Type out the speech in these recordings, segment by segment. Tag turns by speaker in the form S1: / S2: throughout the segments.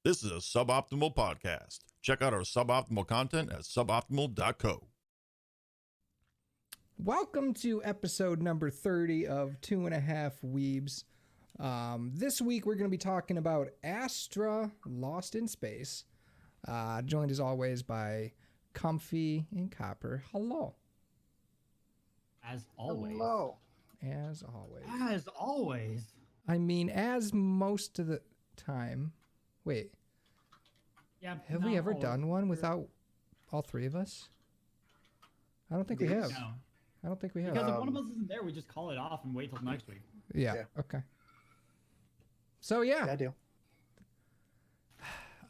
S1: This is a Suboptimal podcast. Check out our suboptimal content at suboptimal.co.
S2: Welcome to episode number 30 of 2.5 Weebs. This week we're going to be talking about Astra, Lost in Space. Joined as always by Comfy and Copper. Hello.
S3: As always.
S4: Hello.
S2: As always.
S3: As always.
S2: I mean, as most of the time. Wait.
S3: Yeah.
S2: Have we ever done one without all three of us? I don't think we have.
S3: No.
S2: I don't think we have.
S3: Because if one of us isn't there, we just call it off and wait till next week.
S2: Yeah. Okay. So yeah.
S4: I do.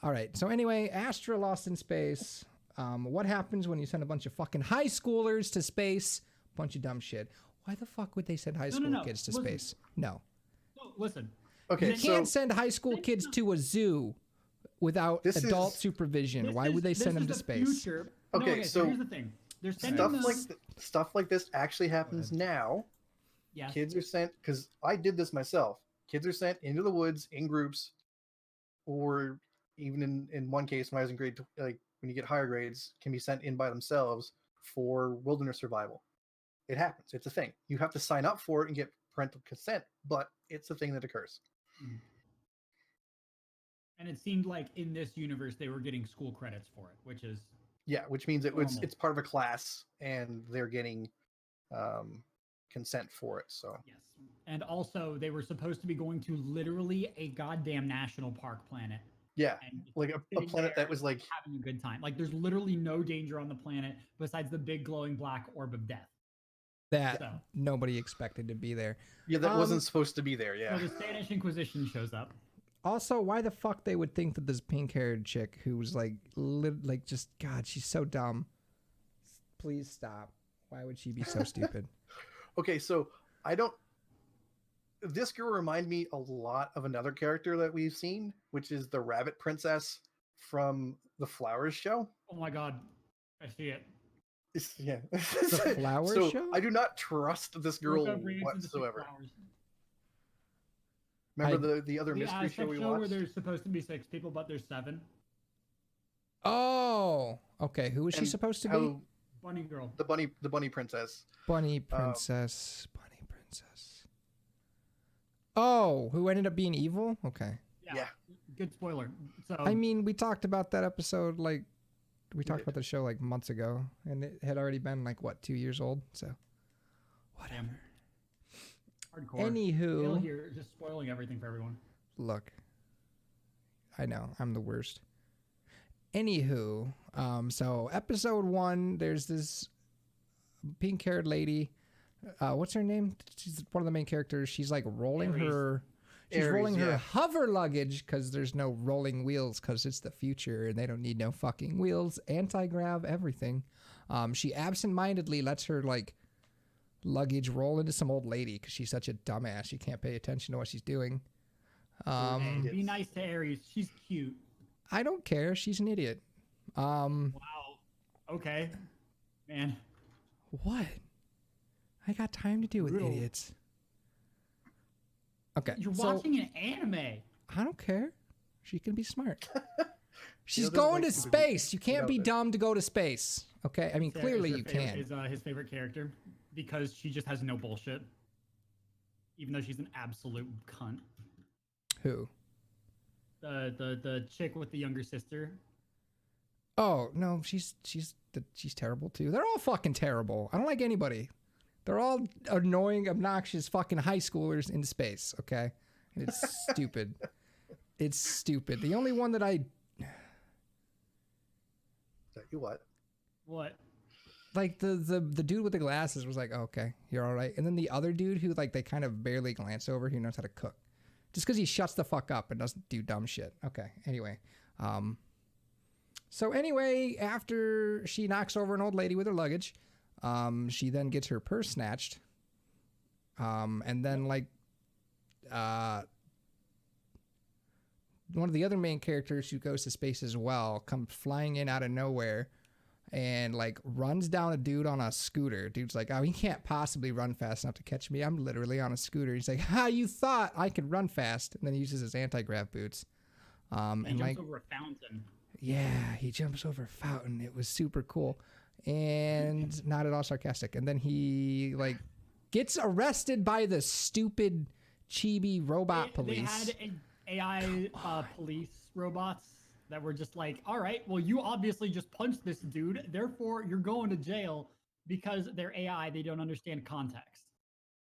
S2: All right. So anyway, Astra, Lost in Space. What happens when you send a bunch of fucking high schoolers to space? Bunch of dumb shit. Why the fuck would they send high school kids to space? No.
S3: No, listen.
S4: Okay,
S2: You can't send high school kids to a zoo without adult supervision. Why would they send them to space?
S3: Future.
S4: Okay,
S3: No,
S4: so
S3: here's the thing. They're sending
S4: stuff like this actually happens now.
S3: Yes.
S4: Kids are sent, because I did this myself. Kids are sent into the woods in groups, or even in one case when I was in grade, like when you get higher grades, can be sent in by themselves for wilderness survival. It happens. It's a thing. You have to sign up for it and get parental consent, but it's a thing that occurs.
S3: And it seemed like in this universe they were getting school credits for it, which is
S4: Which means
S3: normal.
S4: it's part of a class and they're getting consent for it. So
S3: yes. And also they were supposed to be going to literally a goddamn national park planet.
S4: yeah,
S3: And
S4: like a
S3: sitting
S4: planet
S3: there
S4: that was like
S3: having a good time. Like there's literally no danger on the planet besides the big glowing black orb of death.
S2: That
S3: So.
S2: nobody expected to be there.
S4: that wasn't supposed to be there. Yeah.
S3: So the Spanish Inquisition shows up.
S2: Also, why the fuck they would think that this pink-haired chick who was like just God, she's so dumb. Please stop. Why would she be so stupid?
S4: Okay, so this girl remind me a lot of another character that we've seen, which is the rabbit princess from the Flowers show.
S3: Oh my god. I see it.
S4: Yeah.
S2: The Flowers show?
S4: I do not trust this girl
S3: Look up Reads into Six
S4: whatsoever.
S3: Flowers.
S4: Remember the other mystery show we watched?
S3: Where there's supposed to be 6 people, but there's 7.
S2: Oh, okay. Who was she
S4: And
S2: supposed to be?
S3: Bunny girl.
S4: The bunny princess.
S2: Bunny princess. Bunny princess. Oh, who ended up being evil? Okay.
S4: Yeah.
S3: Good spoiler. So
S2: I mean, we talked about that episode we talked about the show like months ago, and it had already been like what, 2 years old. So, whatever.
S3: hardcore.
S2: Anywho,
S3: Dale here just spoiling everything for everyone.
S2: Look, I know I'm the worst. Anywho, so episode 1, there's this pink-haired lady. What's her name? She's one of the main characters. She's like rolling her. She's rolling her hover luggage because there's no rolling wheels because it's the future and they don't need no fucking wheels. Anti-grav, everything. She absentmindedly lets her like luggage roll into some old lady because she's such a dumbass. She can't pay attention to what she's doing.
S3: Hey, be nice to Aries. She's cute.
S2: I don't care. She's an idiot.
S3: Wow. Okay. Man.
S2: What? I got time to deal with idiots. Okay.
S3: You're watching an anime.
S2: I don't care. She can be smart. She's going to space. You can't be dumb to go to space. Okay? I mean, clearly you can.
S3: Is his favorite character because she just has no bullshit. Even though she's an absolute cunt.
S2: Who?
S3: The chick with the younger sister.
S2: Oh, no, she's terrible too. They're all fucking terrible. I don't like anybody. They're all annoying, obnoxious fucking high schoolers in space, okay? And it's stupid. It's stupid. The only one that
S4: You what?
S3: What?
S2: like the dude with the glasses was like, oh, okay, you're all right. And then the other dude who like they kind of barely glance over, who knows how to cook. Just because he shuts the fuck up and doesn't do dumb shit. Okay, anyway. So anyway, after she knocks over an old lady with her luggage, she then gets her purse snatched. And then like one of the other main characters who goes to space as well comes flying in out of nowhere and like runs down a dude on a scooter. Dude's like, oh, he can't possibly run fast enough to catch me. I'm literally on a scooter. He's like, ha, you thought I could run fast. And then he uses his anti-grav boots.
S3: He
S2: And
S3: jumps
S2: like,
S3: over a fountain.
S2: yeah, he jumps over a fountain. It was super cool, and not at all sarcastic. And then he like gets arrested by the stupid chibi robot police.
S3: They had AI police robots that were just like, all right, well, you obviously just punched this dude, therefore you're going to jail because they're AI. They don't understand context.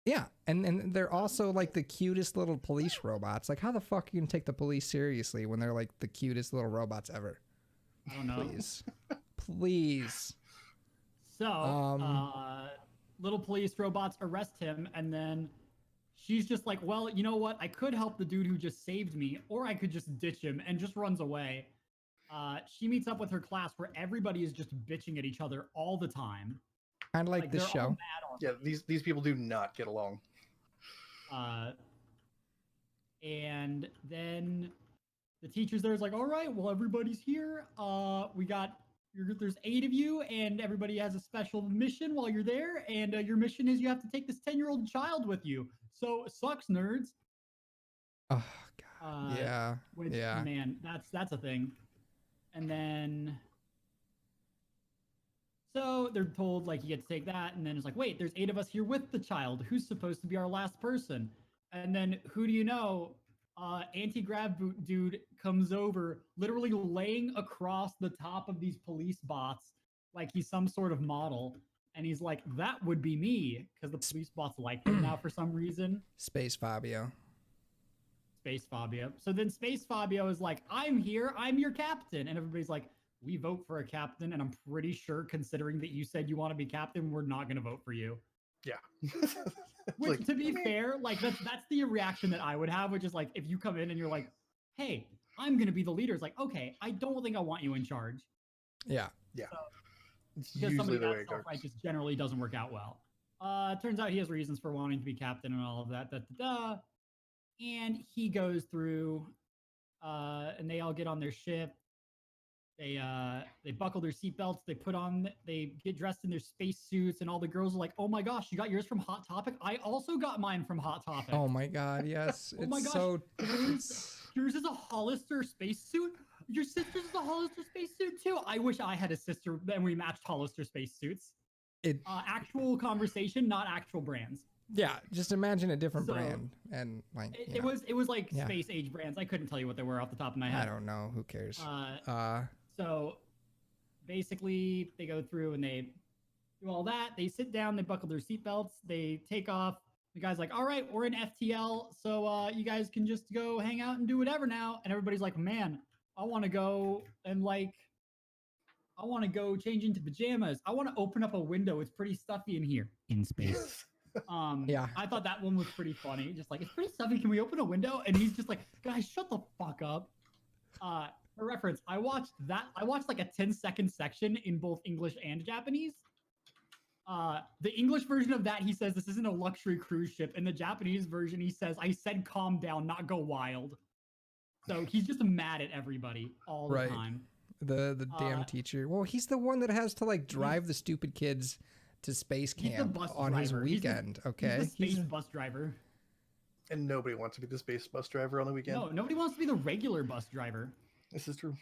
S2: Yeah, and they're also like the cutest little police robots. Like, how the fuck you can take the police seriously when they're like the cutest little robots ever?
S3: I don't know.
S2: Please, please.
S3: So, little police robots arrest him, and then she's just like, well, you know what? I could help the dude who just saved me, or I could just ditch him, and just runs away. She meets up with her class where everybody is just bitching at each other all the time.
S2: Kind of like this
S3: they're all
S2: show.
S3: mad on
S4: Yeah, these people do not get along.
S3: And then the teacher's there is like, all right, well, everybody's here. There's 8 of you, and everybody has a special mission while you're there. And your mission is you have to take this 10-year-old child with you. So sucks, nerds.
S2: Oh god. Yeah.
S3: Which,
S2: yeah.
S3: man, that's a thing. And then so they're told like you get to take that, and then it's like, wait, there's 8 of us here with the child. Who's supposed to be our last person? And then who do you know? Anti-grav boot dude comes over, literally laying across the top of these police bots like he's some sort of model. And he's like, that would be me, because the police bots like him now for some reason.
S2: Space Fabio.
S3: Space Fabio. So then Space Fabio is like, I'm here, I'm your captain. And everybody's like, we vote for a captain, and I'm pretty sure, considering that you said you want to be captain, we're not going to vote for you.
S4: Yeah.
S3: Which, to be fair, like that's the reaction that I would have, which is like, if you come in and you're like, hey, I'm going to be the leader. It's like, okay, I don't think I want you in charge.
S2: Yeah.
S4: Yeah.
S3: So,
S4: it's
S3: because
S4: usually
S3: somebody
S4: the way
S3: that
S4: it goes.
S3: self-righteous generally doesn't work out well. Turns out he has reasons for wanting to be captain and all of that. And he goes through, and they all get on their ship. They buckle their seatbelts. They get dressed in their space suits, and all the girls are like, "Oh my gosh, you got yours from Hot Topic? I also got mine from Hot Topic."
S2: Oh my god, yes.
S3: Oh my
S2: It's
S3: gosh.
S2: so
S3: Yours is a Hollister spacesuit. Your sister's is a Hollister spacesuit too. I wish I had a sister and we matched Hollister spacesuits. Actual conversation, not actual brands.
S2: Yeah, just imagine a different
S3: So,
S2: brand and like
S3: It was like
S2: Yeah.
S3: space age brands. I couldn't tell you what they were off the top of my head.
S2: I don't know, who cares.
S3: So basically, they go through and they do all that. They sit down, they buckle their seatbelts, they take off. The guy's like, all right, we're in FTL, so you guys can just go hang out and do whatever now. And everybody's like, man, I want to go change into pajamas. I want to open up a window. It's pretty stuffy in here. In space.
S2: Yeah.
S3: I thought that one was pretty funny. Just like, it's pretty stuffy. Can we open a window? And he's just like, guys, shut the fuck up. For reference, I watched like a 10-second section in both English and Japanese. The English version of that, he says this isn't a luxury cruise ship. In the Japanese version, he says, I said calm down, not go wild. So he's just mad at everybody all the time.
S2: The damn teacher. Well, he's the one that has to like drive the stupid kids to space camp on his weekend. Okay,
S3: he's the space bus driver.
S4: And nobody wants to be the space bus driver on the weekend.
S3: No, nobody wants to be the regular bus driver.
S4: This is true.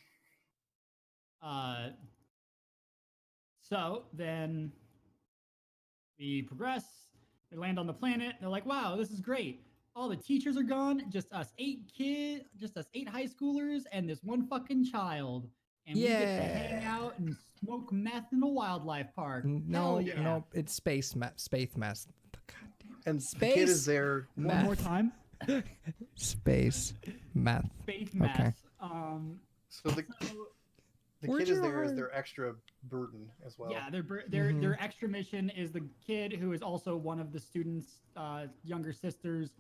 S3: So then we progress. They land on the planet. They're like, wow, this is great. All the teachers are gone. Just us 8 high schoolers, and this one fucking child. And we get to hang out and smoke meth in a wildlife park.
S2: No,
S3: yeah.
S2: no, it's space meth. God damn.
S4: And
S2: Space
S4: the kid is there.
S3: One more time.
S2: Space meth.
S3: Space meth.
S2: Okay.
S4: So the kid is there as their extra burden as well.
S3: Yeah, their extra mission is the kid who is also one of the students' younger sisters.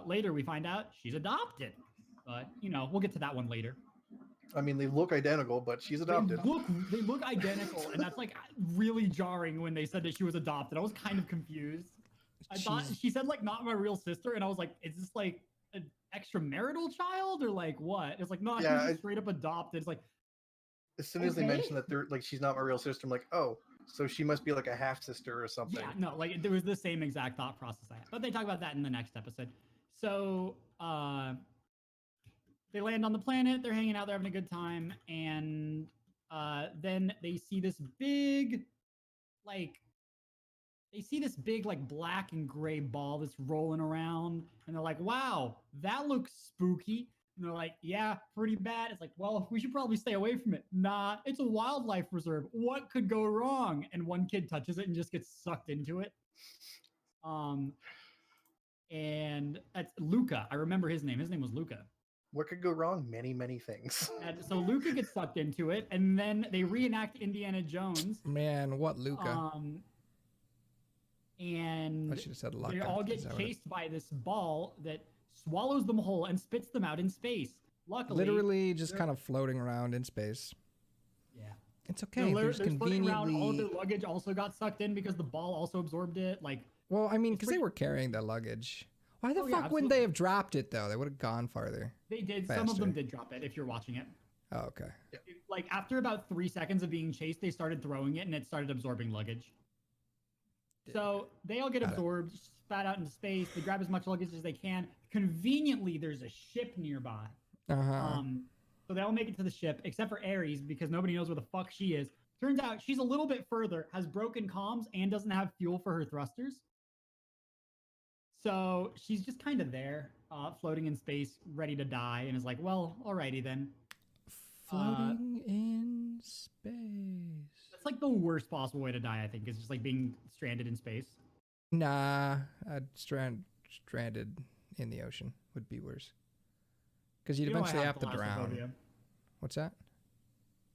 S3: Later we find out she's adopted, but we'll get to that one later.
S4: I mean, they look identical, but she's adopted.
S3: They look identical, and that's like really jarring when they said that she was adopted. I was kind of confused. I thought she said like not my real sister, and I was like, is this like an extramarital child or like what? It's like no, she's straight up adopted. It's like
S4: as soon as they mention that they're like she's not my real sister, I'm like, oh, so she must be like a half sister or something.
S3: Yeah, no, like there was the same exact thought process I had, but they talk about that in the next episode. So they land on the planet. They're hanging out. They're having a good time, and then they see this big, like black and gray ball that's rolling around, and they're like, "Wow, that looks spooky." And they're like, "Yeah, pretty bad." It's like, "Well, we should probably stay away from it." Nah, it's a wildlife reserve. What could go wrong? And one kid touches it and just gets sucked into it. And that's Luca. I remember his name. His name was Luca.
S4: What could go wrong? Many, many things.
S3: And so Luca gets sucked into it, and then they reenact Indiana Jones.
S2: Man, what Luca?
S3: And
S2: I should have said Luca.
S3: they all get chased by this ball that swallows them whole and spits them out in space. Luckily,
S2: literally just kind of floating around in space.
S3: Yeah,
S2: it's okay. There's conveniently
S3: around. All of their luggage also got sucked in because the ball also absorbed it. Like,
S2: well, I mean, because they were carrying the luggage. Why the fuck wouldn't they have dropped it though? They would have gone farther.
S3: They did. Some of them did drop it. If you're watching it.
S2: Oh, okay.
S3: Like after about 3 seconds of being chased, they started throwing it and it started absorbing luggage. So they all get absorbed, spat out into space. They grab as much luggage as they can. Conveniently, there's a ship nearby. So they all make it to the ship, except for Ares, because nobody knows where the fuck she is. Turns out she's a little bit further, has broken comms, and doesn't have fuel for her thrusters. So she's just kind of there, floating in space, ready to die, and is like, well, alrighty then.
S2: Floating in space.
S3: That's like the worst possible way to die, I think, is just like being stranded in space.
S2: Nah, stranded in the ocean would be worse. Because you'd eventually have to drown. What's that?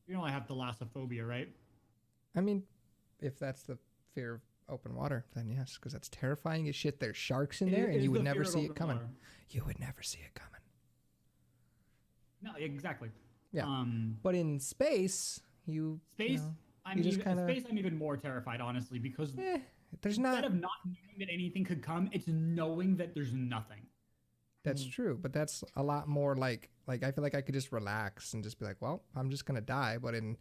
S3: You know I have thalassophobia, right?
S2: I mean, if that's the fear of open water, then yes, because that's terrifying as shit. There's sharks in there, and you would never see it coming. You would never see it coming.
S3: No, exactly.
S2: Yeah. But in space, I'm even more terrified, honestly, because there's
S3: instead of not knowing that anything could come, it's knowing that there's nothing.
S2: That's true, but that's a lot more like I feel like I could just relax and just be like, well, I'm just gonna die. But in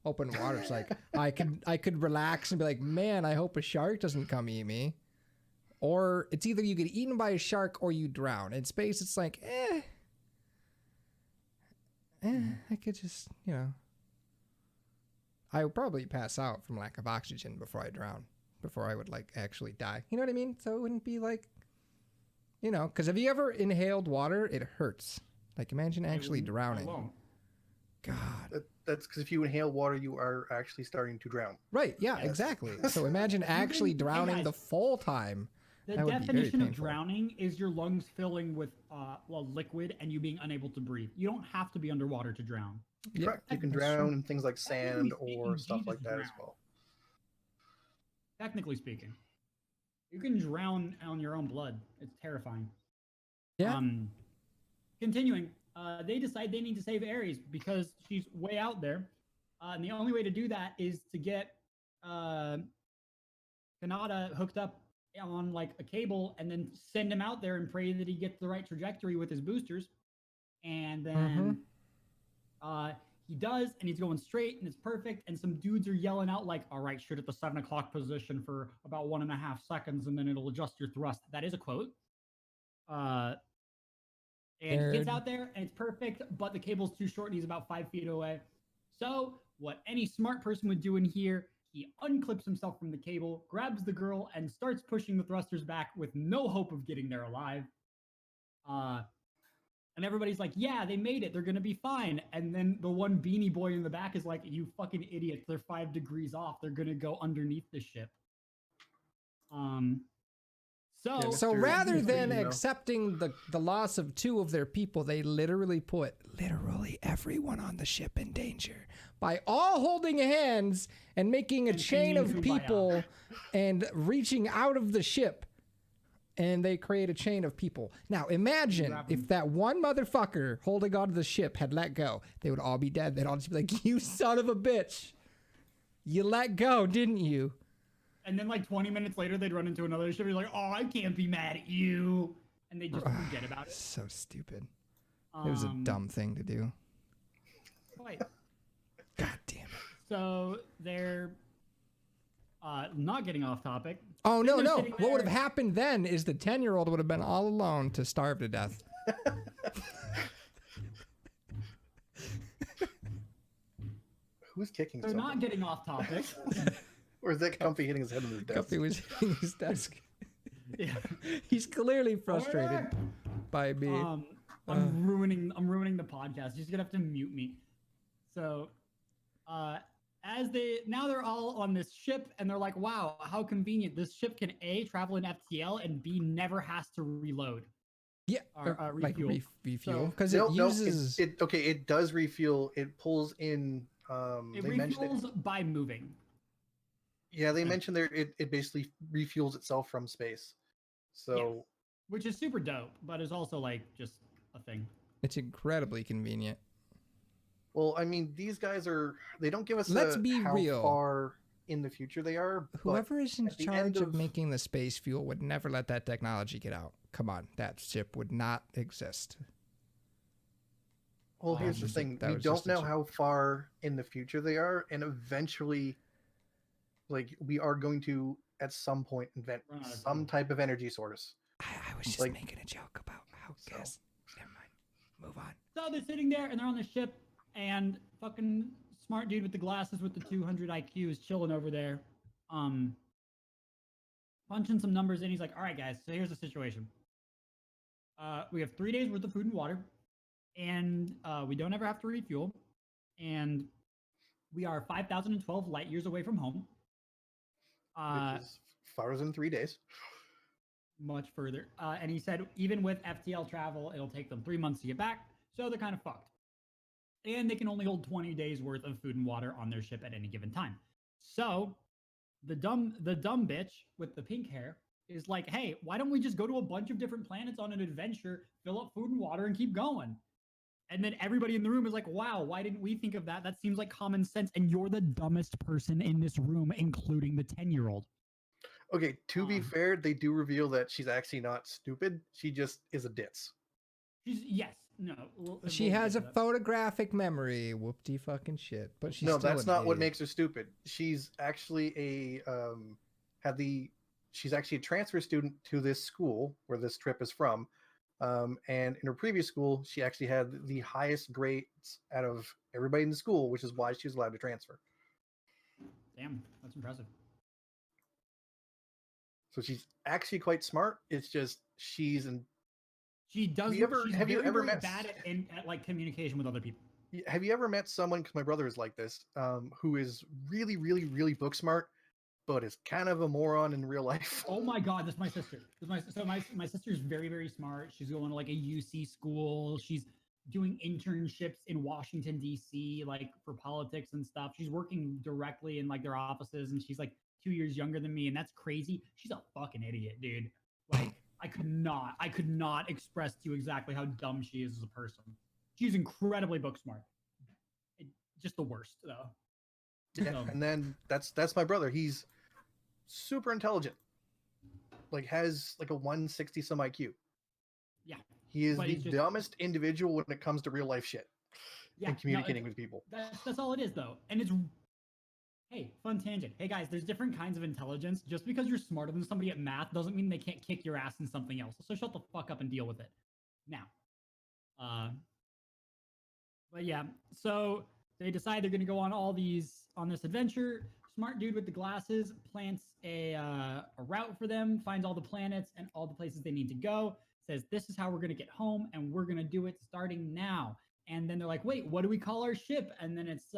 S2: open water, it's like I could relax and be like, man, I hope a shark doesn't come eat me. Or it's either you get eaten by a shark or you drown. In space, it's like, I could just, I would probably pass out from lack of oxygen before I drown, before I would like actually die. You know what I mean? So it wouldn't be like, because have you ever inhaled water? It hurts. Like imagine actually drowning. God.
S4: That's because if you inhale water, you are actually starting to drown.
S2: Right. Yeah, yes. Exactly. So imagine actually drowning the full time.
S3: The definition of drowning is your lungs filling with liquid and you being unable to breathe. You don't have to be underwater to drown.
S4: Yeah, correct. You can drown in things like sand or stuff like that as well.
S3: Technically speaking. You can drown on your own blood. It's terrifying.
S2: Yeah.
S3: Continuing, they decide they need to save Ares because she's way out there. And the only way to do that is to get Kanata hooked up on like a cable and then send him out there and pray that he gets the right trajectory with his boosters. And then he does, and he's going straight, and it's perfect. And some dudes are yelling out like, all right, shoot at the 7 o'clock position for about 1.5 seconds, and then it'll adjust your thrust. That is a quote. And he gets out there, and it's perfect, but the cable's too short, and he's about 5 feet away. So what any smart person would do in here, he unclips himself from the cable, grabs the girl, and starts pushing the thrusters back with no hope of getting there alive. And everybody's like, yeah, they made it. They're going to be fine. And then the one beanie boy in the back is like, you fucking idiots. They're 5 degrees off. They're going to go underneath the ship.
S2: So rather than accepting the loss of 2 of their people, they literally put everyone on the ship in danger by all holding hands and making a chain of people and reaching out of the ship. And they create a chain of people. Now imagine if that one motherfucker holding onto the ship had let go. They would all be dead. They'd all just be like, you son of a bitch. You let go, didn't you?
S3: And then like 20 minutes later, they'd run into another ship. And be like, oh, I can't be mad at you. And they just forget about it.
S2: So stupid. It was a dumb thing to do.
S3: Quite.
S2: God damn it.
S3: So they're not getting off topic.
S2: Oh, no. What would have happened then is the 10-year-old would have been all alone to starve to death.
S4: Who's kicking
S3: So
S4: something?
S3: not getting off topic.
S4: Or is that Comfy hitting his head on his desk?
S2: Guppy was hitting his desk.
S3: Yeah.
S2: He's clearly frustrated
S3: Order!
S2: by me.
S3: I'm ruining the podcast. You're just gonna have to mute me. So now they're all on this ship and they're like, wow, how convenient. This ship can A, travel in FTL, and B, never has to reload.
S2: Yeah,
S3: or,
S2: like
S3: refuel.
S2: refuel
S3: So-
S2: because
S4: No,
S2: it uses.
S4: it does refuel. It pulls in.
S3: It
S4: They mentioned
S3: refuels by moving.
S4: Yeah, they mentioned there it basically refuels itself from space. So
S3: Which is super dope, but is also like just a thing.
S2: It's incredibly convenient.
S4: well, I mean, these guys they don't give us
S2: Let's be
S4: how
S2: real.
S4: far in the future they are. but
S2: Whoever is in
S4: at the
S2: charge
S4: end
S2: of making the space fuel would never let that technology get out. Come on, that ship would not exist.
S4: Well, here's the
S2: just a-
S4: thing:
S2: that
S4: we
S2: was
S4: don't
S2: just a
S4: know
S2: joke.
S4: how far in the future they are, and eventually, like we are going to at some point invent
S3: Run out of
S4: some
S3: fuel.
S4: type of energy source.
S2: I was just
S4: Like-
S2: making a joke about how
S4: So-
S2: gas. Never mind. Move on.
S3: So they're sitting there and they're on the ship, and fucking smart dude with the glasses with the 200 IQ is chilling over there, punching some numbers in. He's like, all right, guys, so here's the situation. We have 3 days worth of food and water, and we don't ever have to refuel, and we are 5,012 light years away from home.
S4: Which is farther than 3 days.
S3: Much further. And he said, even with FTL travel, it'll take them 3 months to get back. So they're kind of fucked. And they can only hold 20 days worth of food and water on their ship at any given time. So the dumb bitch with the pink hair is like, hey, why don't we just go to a bunch of different planets on an adventure, fill up food and water, and keep going? And then everybody in the room is like, wow, why didn't we think of that? That seems like common sense. And you're the dumbest person in this room, including the 10-year-old.
S4: Okay, to be fair, they do reveal that she's actually not stupid. She just is a ditz.
S2: She has a photographic memory. Whoopty fucking shit. But she's
S4: No,
S2: still
S4: that's
S2: an
S4: not what
S2: idiot.
S4: makes her stupid. She's actually she's actually a transfer student to this school where this trip is from. And in her previous school, she actually had the highest grades out of everybody in the school, which is why she was allowed to transfer.
S3: Damn, that's impressive.
S4: So she's actually quite smart. It's just she's in.
S3: She doesn't. She's
S4: have you
S3: very,
S4: ever
S3: very
S4: met?
S3: bad at like communication with other people.
S4: Have you ever met someone? Because my brother is like this, who is really, really, really book smart, but is kind of a moron in real life.
S3: Oh my god, that's my sister. My sister's very, very smart. She's going to like a UC school. She's doing internships in Washington D.C. like for politics and stuff. She's working directly in like their offices, and she's like 2 years younger than me, and that's crazy. She's a fucking idiot, dude. Like I could not express to you exactly how dumb she is as a person. She's incredibly book smart. Just the worst though.
S4: Yeah,
S3: So-
S4: and then that's my brother. He's super intelligent. Like has like a 160 some IQ.
S3: Yeah.
S4: He is
S3: But
S4: the
S3: he's just-
S4: dumbest individual when it comes to real life shit
S3: Yeah,
S4: and communicating with people.
S3: That's all it is though. And it's hey, fun tangent. Hey guys, there's different kinds of intelligence. Just because you're smarter than somebody at math doesn't mean they can't kick your ass in something else. So shut the fuck up and deal with it. Now. But yeah, so they decide they're gonna go on this adventure. Smart dude with the glasses plants a route for them, finds all the planets and all the places they need to go, says this is how we're gonna get home, and we're gonna do it starting now. And then they're like, wait, what do we call our ship? And then it's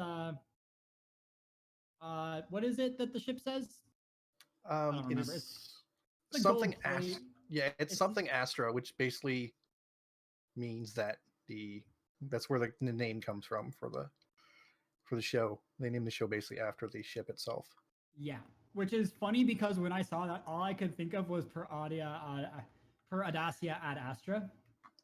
S3: what is it that the ship says? don't
S4: It
S3: remember.
S4: is
S3: the
S4: something
S3: gold plate.
S4: yeah, it's
S3: It's-
S4: something Astra, which basically means that that's where the name comes from for the show. They named the show basically after the ship itself.
S3: Yeah, which is funny because when I saw that, all I could think of was per Audacia ad Astra.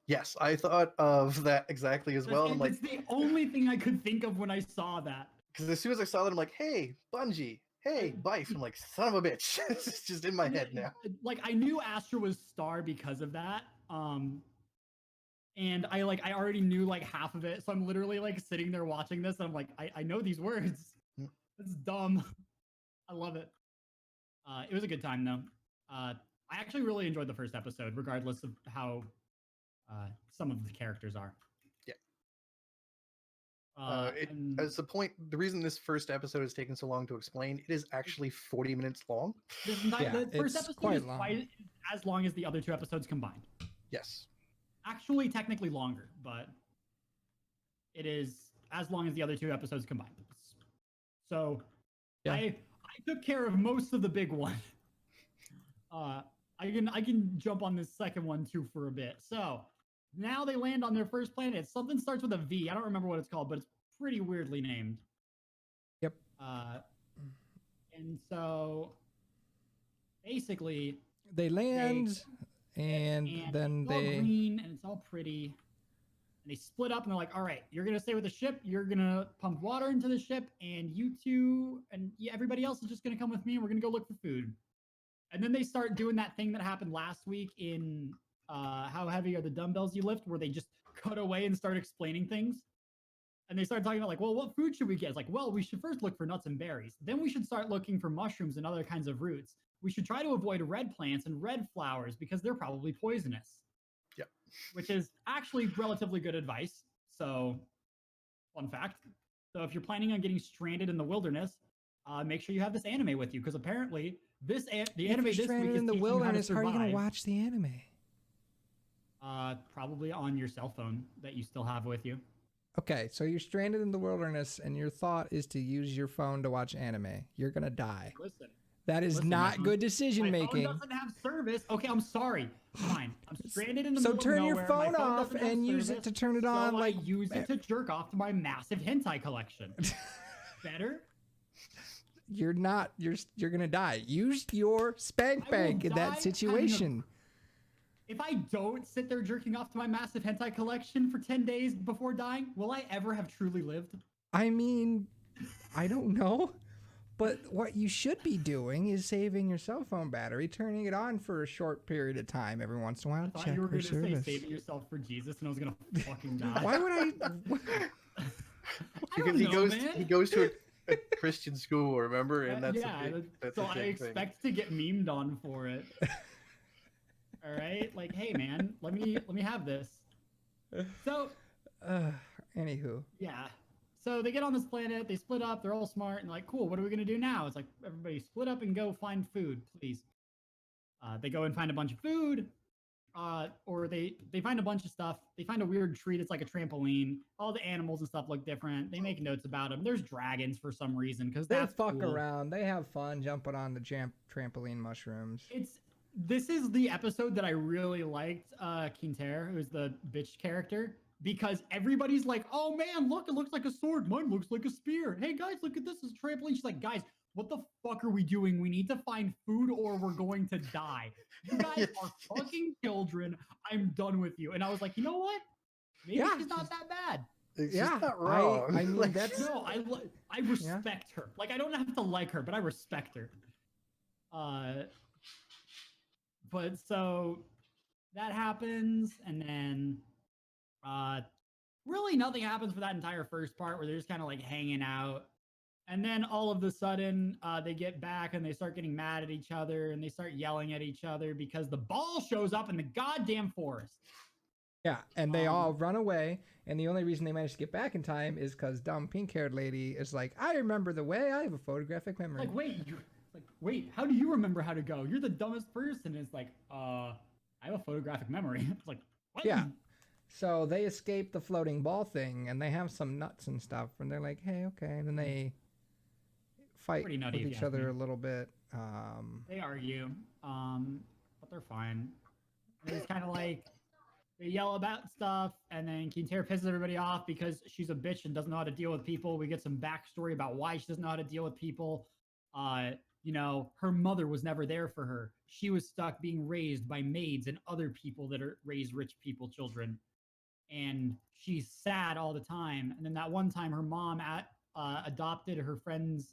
S4: Yes, I thought of that exactly as well. And I'm like,
S3: It's the only thing I could think of when I saw that.
S4: because as soon as I saw that, I'm like, hey, Bungie, hey, Bife. I'm like, son of a bitch. It's just in my
S3: And
S4: head
S3: it-
S4: now.
S3: Like I knew Astra was Star because of that. And I already knew like half of it, so I'm literally like sitting there watching this, and I'm like, I know these words.
S4: Hmm.
S3: It's dumb. I love it. It was a good time though. I actually really enjoyed the first episode, regardless of how some of the characters are.
S4: Yeah.
S3: And
S4: As the point, the reason this first episode is taking so long to explain, it is actually 40 minutes long.
S3: the first
S2: it's
S3: episode
S2: quite
S3: is
S2: long.
S3: quite as long as the other 2 episodes combined.
S4: Yes.
S3: Actually, technically longer, but it is as long as the other 2 episodes combined. So
S2: Yeah.
S3: I took care of most of the big one. I can jump on this second one too for a bit. So now they land on their first planet. Something starts with a V. I don't remember what it's called, but it's pretty weirdly named.
S2: Yep.
S3: And so basically
S2: They land, and then
S3: it's all
S2: they
S3: green and it's all pretty. And they split up and they're like, all right, you're going to stay with the ship. You're going to pump water into the ship. And you two and everybody else is just going to come with me. And we're going to go look for food. And then they start doing that thing that happened last week in How Heavy Are the Dumbbells You Lift, where they just cut away and start explaining things. And they start talking about like, well, what food should we get? It's like, well, we should first look for nuts and berries. Then we should start looking for mushrooms and other kinds of roots. We should try to avoid red plants and red flowers because they're probably poisonous.
S4: Yep.
S3: Which is actually relatively good advice. So, fun fact. So if you're planning on getting stranded in the wilderness, make sure you have this anime with you, because apparently the anime this week is
S2: in the
S3: teaching
S2: wilderness.
S3: you
S2: How
S3: how
S2: are
S3: to
S2: you going to
S3: survive.
S2: watch the anime?
S3: Probably on your cell phone that you still have with you.
S2: Okay, so you're stranded in the wilderness, and your thought is to use your phone to watch anime. You're gonna die.
S3: Listen.
S2: That is
S3: Listen,
S2: not
S3: my
S2: good decision
S3: phone
S2: making.
S3: doesn't have service. Okay, I'm sorry. Fine. I'm stranded in the
S2: So
S3: middle
S2: turn
S3: of
S2: your
S3: nowhere.
S2: phone
S3: My
S2: off
S3: doesn't have
S2: and use it
S3: service,
S2: to turn it
S3: so
S2: on. Like
S3: I use it to jerk off to my massive hentai collection. Better?
S2: you're not. You're gonna die. Use your spank
S3: I will
S2: bank in
S3: die
S2: that
S3: having a-
S2: situation.
S3: If I don't sit there jerking off to my massive hentai collection for 10 days before dying, will I ever have truly lived?
S2: I mean, I don't know. But what you should be doing is saving your cell phone battery, turning it on for a short period of time every once in a while
S3: I
S2: to
S3: thought
S2: check
S3: you were
S2: for
S3: going to say
S2: service.
S3: saving yourself for Jesus, and I was going to fucking die.
S2: Why would I?
S3: I
S4: Because
S3: don't know, man.
S4: he goes to a Christian school, remember? And that's
S3: yeah,
S4: a big, that's
S3: so
S4: a
S3: I
S4: big thing.
S3: expect to get memed on for it. All right, like, hey man, let me have this. So,
S2: Anywho,
S3: yeah. So they get on this planet, they split up, they're all smart, and like, cool, what are we gonna do now? It's like, everybody split up and go find food, please. They go and find a bunch of food, or they find a bunch of stuff. They find a weird tree that's like a trampoline. All the animals and stuff look different. They make notes about them. There's dragons for some reason, because
S2: they
S3: that's
S2: fuck
S3: cool.
S2: around. They have fun jumping on the trampoline mushrooms.
S3: This is the episode that I really liked, Quinter, who's the bitch character, because everybody's like, oh man, look, it looks like a sword. Mine looks like a spear. Hey guys, look at this, it's a trampoline. She's like, guys, what the fuck are we doing? We need to find food or we're going to die. You guys are fucking children. I'm done with you. And I was like, you know what? Maybe she's not that bad.
S4: She's
S2: Yeah,
S4: not wrong.
S2: I mean,
S4: Like,
S2: that's
S3: No, I respect her. Like, I don't have to like her, but I respect her. But so that happens, and then really nothing happens for that entire first part, where they're just kind of like hanging out. And then all of a sudden, they get back and they start getting mad at each other and they start yelling at each other because the ball shows up in the goddamn forest.
S2: yeah, and they all run away. And the only reason they managed to get back in time is because dumb pink-haired lady is like, I remember the way. I have a photographic memory.
S3: Like, wait, how do you remember how to go? You're the dumbest person. It's like, I have a photographic memory. It's like, what?
S2: Yeah. So they escape the floating ball thing, and they have some nuts and stuff, and they're like, "Hey, okay." And then they fight
S3: Pretty
S2: with
S3: nutty, if you
S2: each
S3: ask
S2: other
S3: me.
S2: a little bit.
S3: They argue, but they're fine. And it's kind of like they yell about stuff, and then Quintero pisses everybody off because she's a bitch and doesn't know how to deal with people. We get some backstory about why she doesn't know how to deal with people. You know, her mother was never there for her. She was stuck being raised by maids and other people that raise rich people children. And she's sad all the time. And then that one time her mom adopted her friend's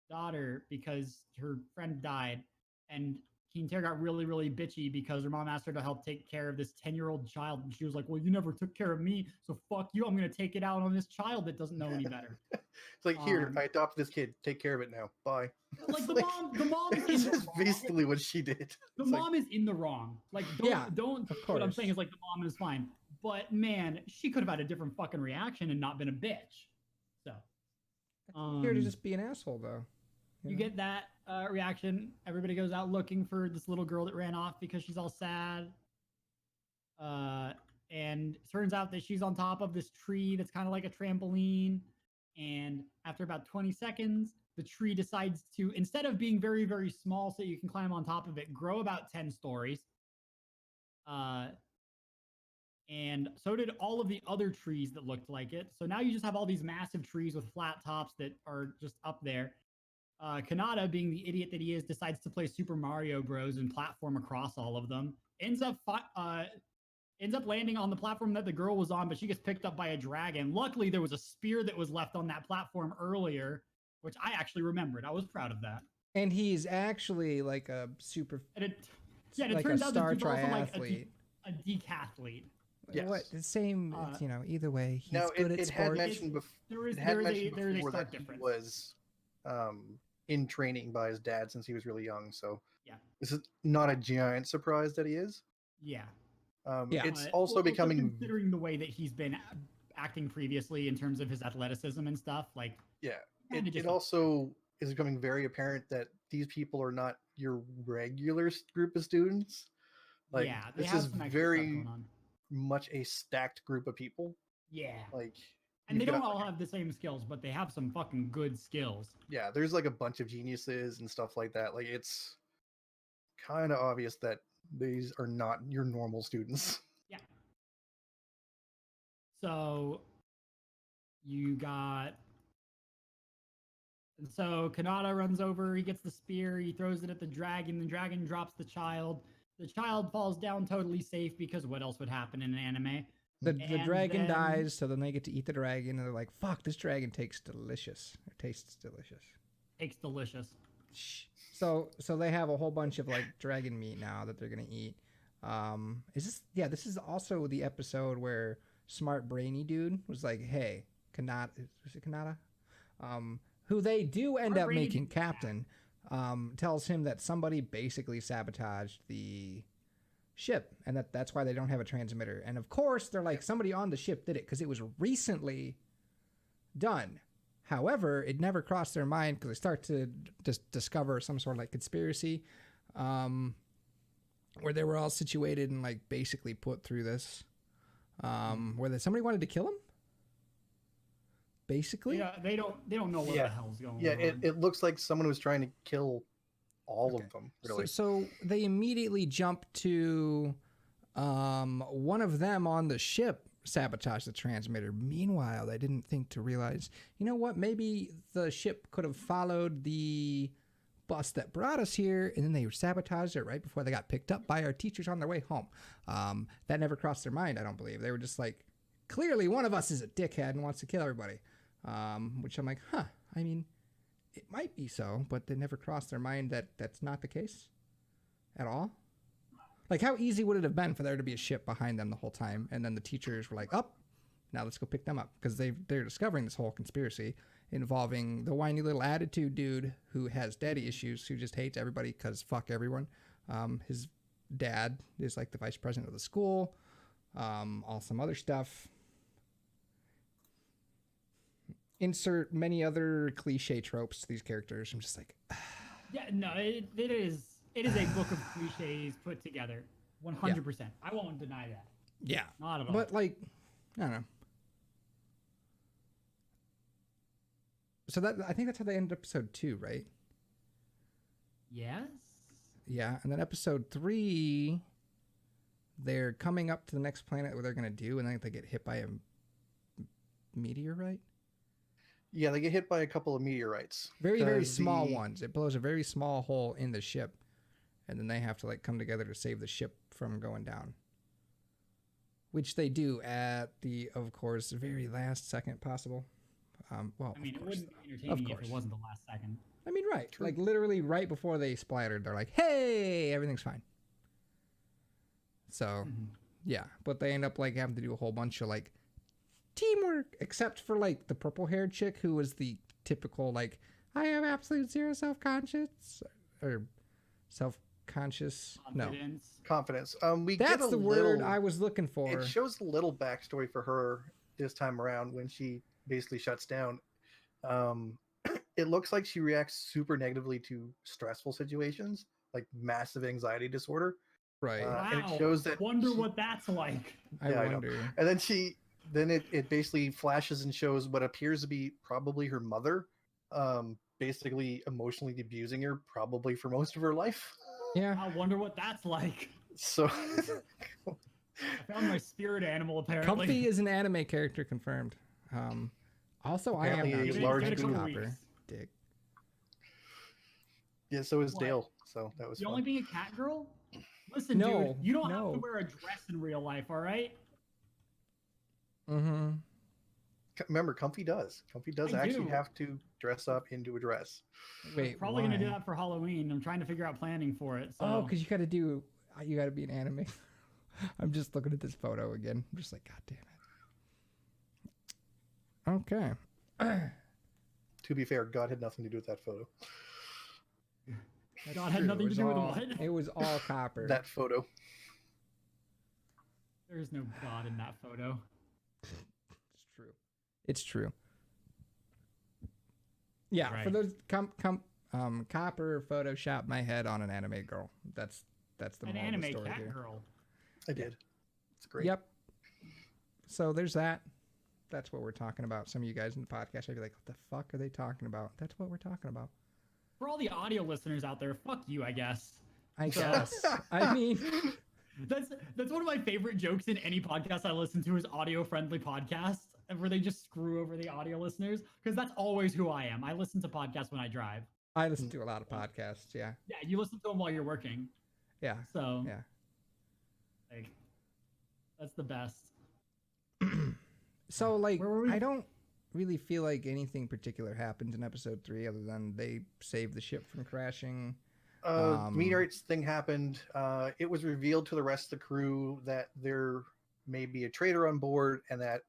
S3: daughter because her friend died. And Quintero got really, really bitchy because her mom asked her to help take care of this 10-year-old child. And she was like, well, you never took care of me, so fuck you. I'm going to take it out on this child that doesn't know any better.
S4: It's like, here, I adopted this kid. Take care of it now. Bye.
S3: Like the mom is in
S4: It's
S3: the
S4: just
S3: wrong.
S4: basically what she did.
S3: The
S4: It's like,
S3: mom is in the wrong. Like, don't.
S2: of
S3: What I'm
S2: course.
S3: saying is, like, the mom is fine, but man, she could have had a different fucking reaction and not been a bitch. So
S2: Here to just be an asshole, though.
S3: you
S2: know?
S3: get that reaction. Everybody goes out looking for this little girl that ran off because she's all sad. And it turns out that she's on top of this tree that's kind of like a trampoline. And after about 20 seconds, the tree decides to, instead of being very, very small so you can climb on top of it, grow about 10 stories. And so did all of the other trees that looked like it. So now you just have all these massive trees with flat tops that are just up there. Kanata, being the idiot that he is, decides to play Super Mario Bros. And platform across all of them. Ends up landing on the platform that the girl was on, but she gets picked up by a dragon. Luckily, there was a spear that was left on that platform earlier, which I actually remembered. I was proud of that.
S2: And he's actually like a super.
S3: And it
S2: like
S3: turns
S2: a
S3: out
S2: star
S3: that he's also like
S2: triathlete.
S3: a decathlete.
S4: Yes.
S2: What the same? Either way, he's
S4: No,
S2: good at
S4: it had
S2: sports.
S4: mentioned before.
S3: There is
S4: It had
S3: there is
S4: mentioned
S3: a
S4: before
S3: stark
S4: that he
S3: difference.
S4: was in training by his dad since he was really young. So
S3: Yeah.
S4: this is not a giant surprise that he is.
S3: Yeah.
S2: Yeah.
S4: It's also becoming
S3: considering the way that he's been acting previously in terms of his athleticism and stuff. Like,
S4: it also is becoming very apparent that these people are not your regular group of students. Like,
S3: yeah, they
S4: this
S3: have
S4: is
S3: some extra stuff
S4: very
S3: going on.
S4: much a stacked group of people.
S3: Yeah.
S4: Like,
S3: And they
S4: you've
S3: don't
S4: got-
S3: all have the same skills, but they have some fucking good skills.
S4: Yeah, there's like a bunch of geniuses and stuff like that. Like, it's kind of obvious that these are not your normal students.
S3: Yeah. So you got. And so Kanata runs over, he gets the spear, he throws it at the dragon drops the child. The child falls down totally safe because what else would happen in an anime?
S2: The
S3: And
S2: dragon
S3: then-
S2: dies, so then they get to eat the dragon, and they're like, "Fuck, this dragon tastes delicious. It tastes delicious."
S3: Takes delicious.
S2: So they have a whole bunch of like dragon meat now that they're gonna eat. Is this? Yeah, this is also the episode where smart brainy dude was like, "Hey, Kanata, is it Kanata?" Who they do end
S3: Smart
S2: up
S3: brainy
S2: making
S3: dude, yeah.
S2: captain. Tells him that somebody basically sabotaged the ship, and that's why they don't have a transmitter. And of course, they're like, somebody on the ship did it because it was recently done. However, it never crossed their mind because they start to just discover some sort of like conspiracy, where they were all situated and like basically put through this, where somebody wanted to kill them. Basically,
S3: Yeah, they don't know what the hell's going on.
S4: Yeah, it looks like someone was trying to kill all of them. Really.
S2: So they immediately jump to one of them on the ship sabotaged the transmitter. Meanwhile, they didn't think to realize, you know what? Maybe the ship could have followed the bus that brought us here, and then they sabotaged it right before they got picked up by our teachers on their way home. That never crossed their mind, I don't believe. They were just like, clearly one of us is a dickhead and wants to kill everybody. Which I'm like, huh. I mean, it might be so, but they never crossed their mind that that's not the case at all. Like, how easy would it have been for there to be a ship behind them the whole time, and then the teachers were like, "Up, now let's go pick them up," because they're discovering this whole conspiracy involving the whiny little attitude dude who has daddy issues, who just hates everybody because fuck everyone. His dad is like the vice president of the school, all some other stuff. Insert many other cliche tropes to these characters. I'm just like,
S3: Yeah, no, it is a book of cliches put together, 100%. I won't deny that.
S2: yeah,
S3: Not at all.
S2: but like, I don't know. So I think that's how they end episode 2, right?
S3: Yes.
S2: Yeah, and then episode 3, they're coming up to the next planet where they're gonna do, and then they get hit by a meteorite.
S4: Yeah, they get hit by a couple of meteorites.
S2: Very, very
S4: 'cause
S2: small ones. It blows a very small hole in the ship, and then they have to like come together to save the ship from going down. Which they do at the, of course, very last second possible. Well,
S3: I mean,
S2: of
S3: it
S2: course.
S3: wouldn't be entertaining if
S2: course.
S3: it wasn't the last second.
S2: I mean, right. Like literally right before they splattered, they're like, "Hey, everything's fine." So, yeah, but they end up like having to do a whole bunch of like teamwork, except for like the purple-haired chick who was the typical like, "I have absolute zero self-conscious," or self-conscious. No,
S3: Confidence.
S4: We get
S2: that's
S4: a
S2: the word
S4: little-
S2: I was looking for.
S4: It shows a little backstory for her this time around when she basically shuts down. It looks like she reacts super negatively to stressful situations, like massive anxiety disorder.
S2: Right.
S4: And it
S3: Wow.
S4: shows that
S3: Wonder what that's like.
S2: I
S4: yeah, I know.
S2: wonder.
S4: And then it basically flashes and shows what appears to be probably her mother, basically emotionally abusing her probably for most of her life.
S2: Yeah.
S3: I wonder what that's like.
S4: So
S3: I found my spirit animal apparently.
S2: Comfy is an anime character confirmed. Also,
S4: Apparently
S2: I am
S4: a
S2: not
S3: Give it-
S4: large
S3: give it a couple
S4: boob.
S2: Copper.
S3: weeks.
S2: Dick.
S4: yeah, so is
S3: What?
S4: Dale. So that was
S3: You
S4: fun.
S3: only being a cat girl? Listen,
S2: No,
S3: dude, you don't have
S2: no.
S3: to wear a dress in real life, all right?
S2: Mm-hmm.
S4: Remember, Comfy does. Comfy does
S3: I
S4: actually
S3: do.
S4: have to dress up into a dress.
S2: Wait,
S3: Probably gonna do
S2: why?
S3: that for Halloween. I'm trying to figure out planning for it. So
S2: Oh, because you gotta be an anime. I'm just looking at this photo again. I'm just like, God damn it. Okay.
S4: To be fair, God had nothing to do with that photo.
S3: God had
S2: True,
S3: nothing
S2: it
S3: to
S2: was
S3: do with
S2: all-
S3: what?
S2: It was all Copper.
S4: That photo.
S3: There's no God in that photo.
S2: It's true. It's true. Yeah, for
S3: Right.
S2: those Copper photoshopped my head on an anime girl. That's the
S3: An
S2: moral of
S3: anime
S2: the story
S3: cat
S2: here.
S3: girl.
S4: I did. It's great.
S2: Yep. So there's that. That's what we're talking about. Some of you guys in the podcast might be like, what the fuck are they talking about? That's what we're talking about.
S3: For all the audio listeners out there, fuck you, I guess.
S2: I guess. I mean,
S3: That's one of my favorite jokes in any podcast I listen to is audio-friendly podcasts, where they just screw over the audio listeners, because that's always who I am. I listen to podcasts when I drive.
S2: I listen to a lot of podcasts. Yeah.
S3: Yeah, you listen to them while you're working.
S2: Yeah.
S3: So,
S2: Yeah.
S3: like, that's the best.
S2: So, like,
S3: Where were we?
S2: I don't really feel like anything particular happened in episode 3 other than they saved the ship from crashing.
S4: Meteorites thing happened. It was revealed to the rest of the crew that there may be a traitor on board and that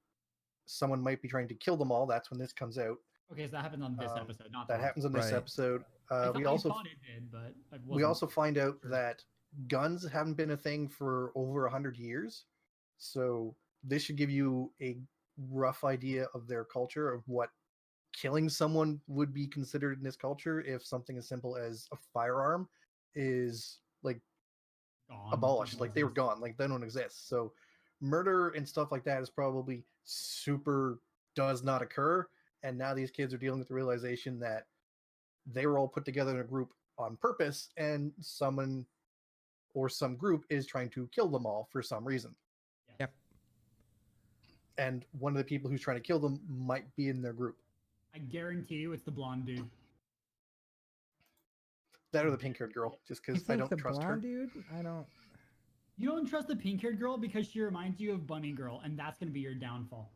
S4: someone might be trying to kill them all. That's when this comes out.
S3: Okay, so that happened on this episode, not
S4: That
S3: the
S4: happens in this
S2: Right.
S4: episode.
S3: I
S4: We
S3: thought
S4: also
S3: it did, but it
S4: we
S3: wasn't.
S4: also find out
S3: sure.
S4: that guns haven't been a thing for over 100 years. So this should give you a rough idea of their culture, of what killing someone would be considered in this culture if something as simple as a firearm is like
S3: Gone.
S4: abolished,
S3: Doesn't
S4: like they were
S3: exist.
S4: gone, like they don't exist. So murder and stuff like that is probably super does not occur. And now these kids are dealing with the realization that they were all put together in a group on purpose, and someone or some group is trying to kill them all for some reason.
S2: Yep.
S4: And one of the people who's trying to kill them might be in their group.
S3: I guarantee you it's the blonde dude.
S4: That or the pink-haired girl, just
S2: You
S4: because I
S2: think
S4: don't
S2: the
S4: trust her.
S2: blonde dude? I don't.
S3: You don't trust the pink-haired girl because she reminds you of Bunny Girl, and that's gonna be your downfall.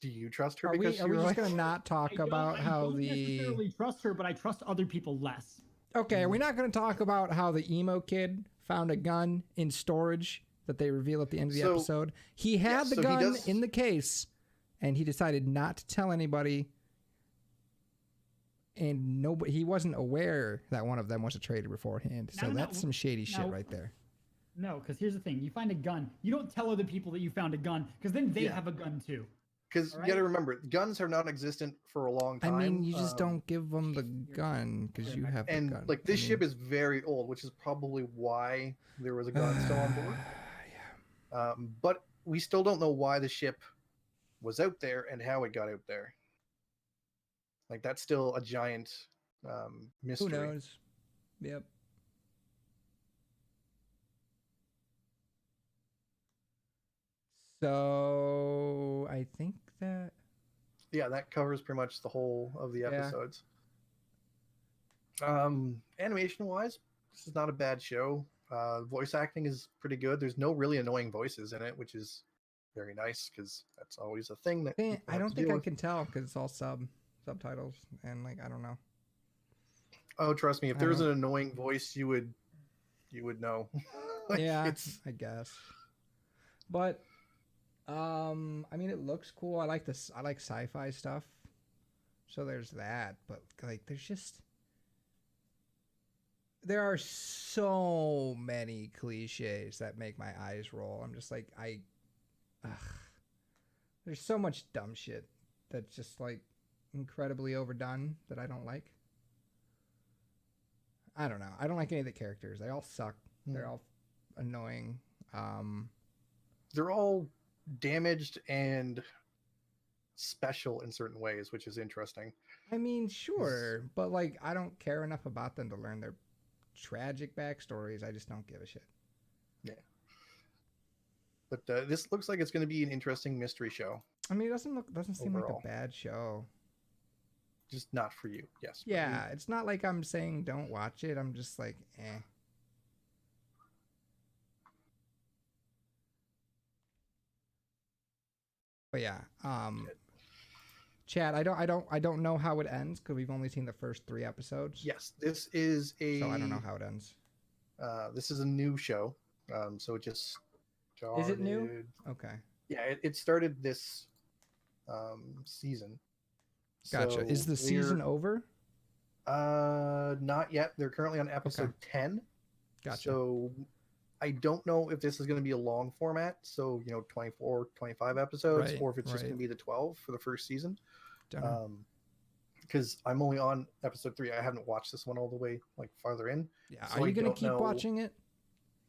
S4: Do you trust her?
S2: Are we
S4: because
S2: just
S4: you're
S2: gonna not talk about
S3: I
S2: how
S3: don't
S2: the?
S3: necessarily trust her, but I trust other people less.
S2: Okay, we're not gonna talk about how the emo kid found a gun in storage that they reveal at the end of the
S4: So-
S2: episode. He had the
S4: so he
S2: gun
S4: does-
S2: in the case, and he decided not to tell anybody. And nobody, he wasn't aware that one of them was a traitor beforehand. So
S3: No, no,
S2: that's some shady shit
S3: no.
S2: right there.
S3: No, because here's the thing: you find a gun, you don't tell other people that you found a gun, because then they
S4: Yeah.
S3: have a gun too.
S4: Because you got to
S3: Alright.
S4: remember, guns are non-existent for a long
S2: I
S4: time.
S2: mean, you just don't give them the
S3: you're-
S2: gun because you have the
S4: And
S2: gun.
S4: like this
S2: I
S4: ship
S2: mean-
S4: is very old, which is probably why there was a gun still on board. But we still don't know why the ship was out there and how it got out there. Like that's still a giant mystery.
S2: Who knows? Yep. So I think that
S4: Yeah, that covers pretty much the whole of the
S2: Yeah.
S4: episodes. Animation wise, this is not a bad show. Voice acting is pretty good. There's no really annoying voices in it, which is very nice because that's always a thing that people
S2: I
S4: have
S2: don't
S4: to
S2: think
S4: deal
S2: I
S4: with.
S2: can tell because it's all subtitles and like I don't know.
S4: Oh, trust me, if
S2: I
S4: there was
S2: don't-
S4: an annoying voice, you would know. Like,
S2: Yeah,
S4: it's
S2: I guess. But I mean, it looks cool. I like this. I like sci-fi stuff. So there's that. But like, there are so many cliches that make my eyes roll. I'm just like, ugh. There's so much dumb shit that's just like, incredibly overdone that I don't like. I don't know. I don't like any of the characters. They all suck. They're all annoying.
S4: They're all damaged and special in certain ways, which is interesting.
S2: I mean, sure, but like I don't care enough about them to learn their tragic backstories. I just don't give a shit.
S4: Yeah. But this looks like it's going to be an interesting mystery show.
S2: I mean, it doesn't seem
S4: Overall.
S2: like a bad show.
S4: Just not for you. Yes.
S2: Yeah, it's not like I'm saying don't watch it. I'm just like, eh. But yeah, Chad, I don't know how it ends because we've only seen the first 3 episodes.
S4: Yes, this is a.
S2: So I don't know how it ends.
S4: This is a new show. So it just started.
S2: Is it new? Okay.
S4: Yeah, it started this season.
S2: Gotcha.
S4: So
S2: Is the season over?
S4: Not yet. They're currently on episode 10.
S2: Gotcha.
S4: So I don't know if this is going to be a long format. So, 24, 25 episodes,
S2: Right,
S4: or if it's just
S2: right.
S4: going to be the 12 for the first season.
S2: Don't know.
S4: Because I'm only on episode 3. I haven't watched this one all the way farther in.
S2: Yeah.
S4: so
S2: Are
S4: I
S2: you gonna
S4: don't
S2: keep
S4: know-
S2: watching it?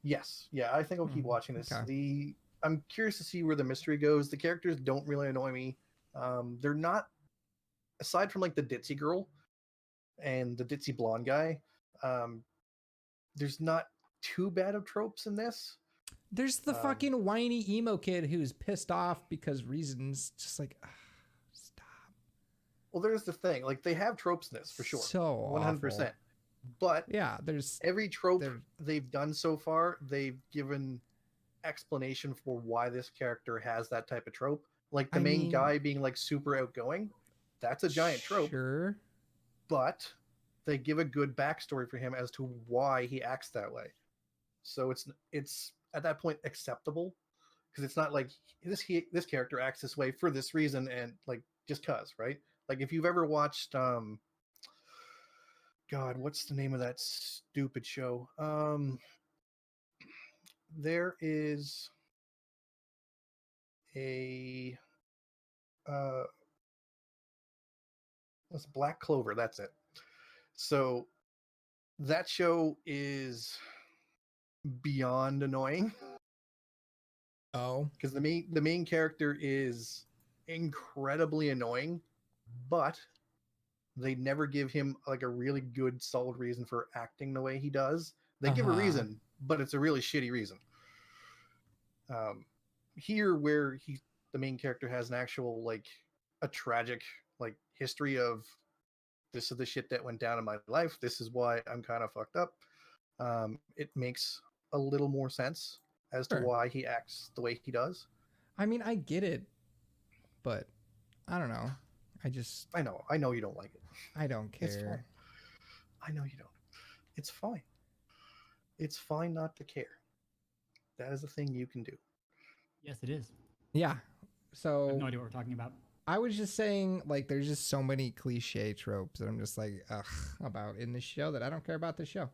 S4: Yes. Yeah, I think I'll keep watching this.
S2: Okay.
S4: I'm curious to see where the mystery goes. The characters don't really annoy me. They're not, aside from like the ditzy girl and the ditzy blonde guy, there's not too bad of tropes in this.
S2: There's the fucking whiny emo kid who's pissed off because reasons. Just like, stop.
S4: Well, there's the thing. Like, they have tropes in this for sure.
S2: So
S4: 100%.
S2: awful.
S4: But
S2: Yeah, there's
S4: every trope
S2: They're-
S4: they've done so far, they've given explanation for why this character has that type of trope. Like the
S2: I
S4: main
S2: mean-
S4: guy being like super outgoing, that's a giant trope.
S2: Sure.
S4: But they give a good backstory for him as to why he acts that way. So it's at that point acceptable, because it's not like this character acts this way for this reason and like just cause, right? Like if you've ever watched God, what's the name of that stupid show? There is a what's Black Clover, that's it. So that show is beyond annoying
S2: Oh.
S4: because the main character is incredibly annoying, but they never give him like a really good solid reason for acting the way he does. They give a reason, but it's a really shitty reason. Here where the main character has an actual like a tragic like history of, this is the shit that went down in my life, this is why I'm kind of fucked up. It makes a little more sense as to
S2: Sure.
S4: why he acts the way he does.
S2: I mean, I get it, but I don't know.
S4: I know you don't like it.
S2: I don't
S4: It's fine.
S2: care.
S4: I know you don't. It's fine. It's fine not to care. That is a thing you can do.
S3: Yes, it is.
S2: Yeah.
S3: I have
S2: So
S3: no idea what we're talking about.
S2: I was just saying, like, there's just so many cliche tropes that I'm just like, ugh, about in this show that I don't care about the show.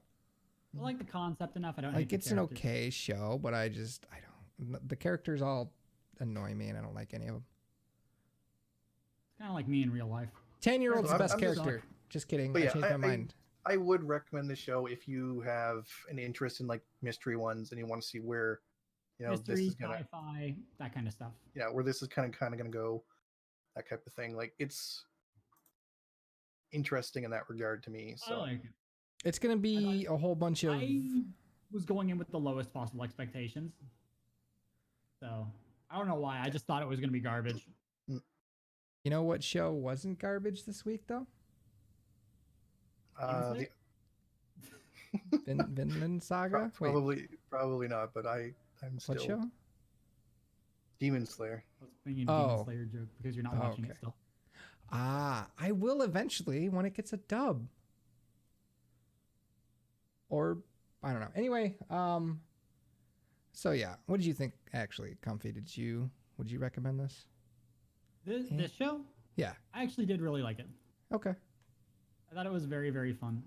S3: I like the concept enough. I don't
S2: Like,
S3: hate the
S2: it's an
S3: characters.
S2: okay show, but I don't. The characters all annoy me, and I don't like any of them.
S3: Kind of like me in real life.
S2: 10-year-old's the
S4: I'm
S2: best
S4: just-
S2: character. Just kidding.
S4: But
S2: I
S4: yeah,
S2: changed my mind.
S4: I would recommend the show if you have an interest in like mystery ones and you want to see where, this
S3: Mystery,
S4: is gonna,
S3: sci-fi, that kind of stuff.
S4: where this is kind of gonna go, that type of thing. Like it's interesting in that regard to me.
S3: I
S4: So
S3: like it.
S2: It's gonna be a whole bunch of.
S3: I was going in with the lowest possible expectations. So I don't know why. I just thought it was going to be garbage.
S2: You know what show wasn't garbage this week though?
S3: Demon Slayer?
S2: Vinland Saga. Wait,
S4: probably not. But I'm still
S2: what show?
S4: Demon Slayer.
S3: I was thinking
S2: Oh.
S3: Demon Slayer joke because you're not
S2: Oh,
S3: watching
S2: okay.
S3: it still.
S2: I will eventually when it gets a dub. Or I don't know. Anyway, so yeah, what did you think actually, Comfy? Would you recommend this?
S3: This show,
S2: Yeah.
S3: I actually did really like it.
S2: Okay.
S3: I thought it was very, very fun.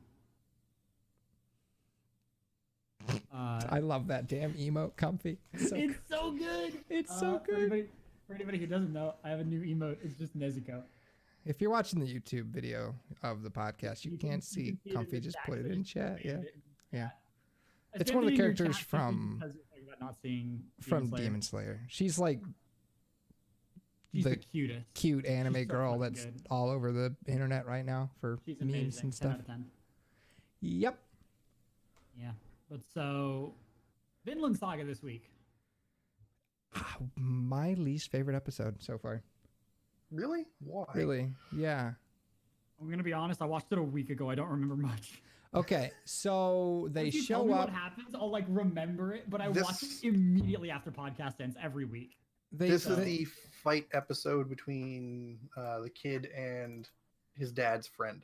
S2: I love that damn emote, Comfy. It's so
S3: It's so good.
S2: It's so
S3: For
S2: good.
S3: anybody who doesn't know, I have a new emote. It's just Nezuko.
S2: If you're watching the YouTube video of the podcast, you can't see
S3: it in
S2: Comfy.
S3: the
S2: Just
S3: chat,
S2: put it
S3: so
S2: in
S3: just
S2: chat. Yeah.
S3: command it.
S2: Yeah.
S3: I
S2: It's
S3: spammed
S2: one of
S3: it
S2: the
S3: in your
S2: characters
S3: chat simply
S2: from
S3: because you're talking about not seeing
S2: Demon
S3: Demon Slayer.
S2: Slayer. She's like
S3: She's the
S2: the
S3: cutest.
S2: cute anime
S3: She's so
S2: girl
S3: fucking
S2: that's
S3: good.
S2: all over the internet right now for
S3: She's
S2: memes
S3: amazing.
S2: and
S3: 10
S2: stuff.
S3: out of 10.
S2: Yep.
S3: Yeah. But so, Vinland Saga this week.
S2: My least favorite episode so far.
S4: Really? Why?
S2: Really? Yeah.
S3: I'm gonna be honest. I watched it a week ago. I don't remember much.
S2: Okay, so they
S3: Once you tell
S2: show
S3: me
S2: up.
S3: what happens, I'll like remember it, but I watch
S4: This-
S3: it immediately after podcast ends every week.
S4: This is the fight episode between the kid and his dad's friend.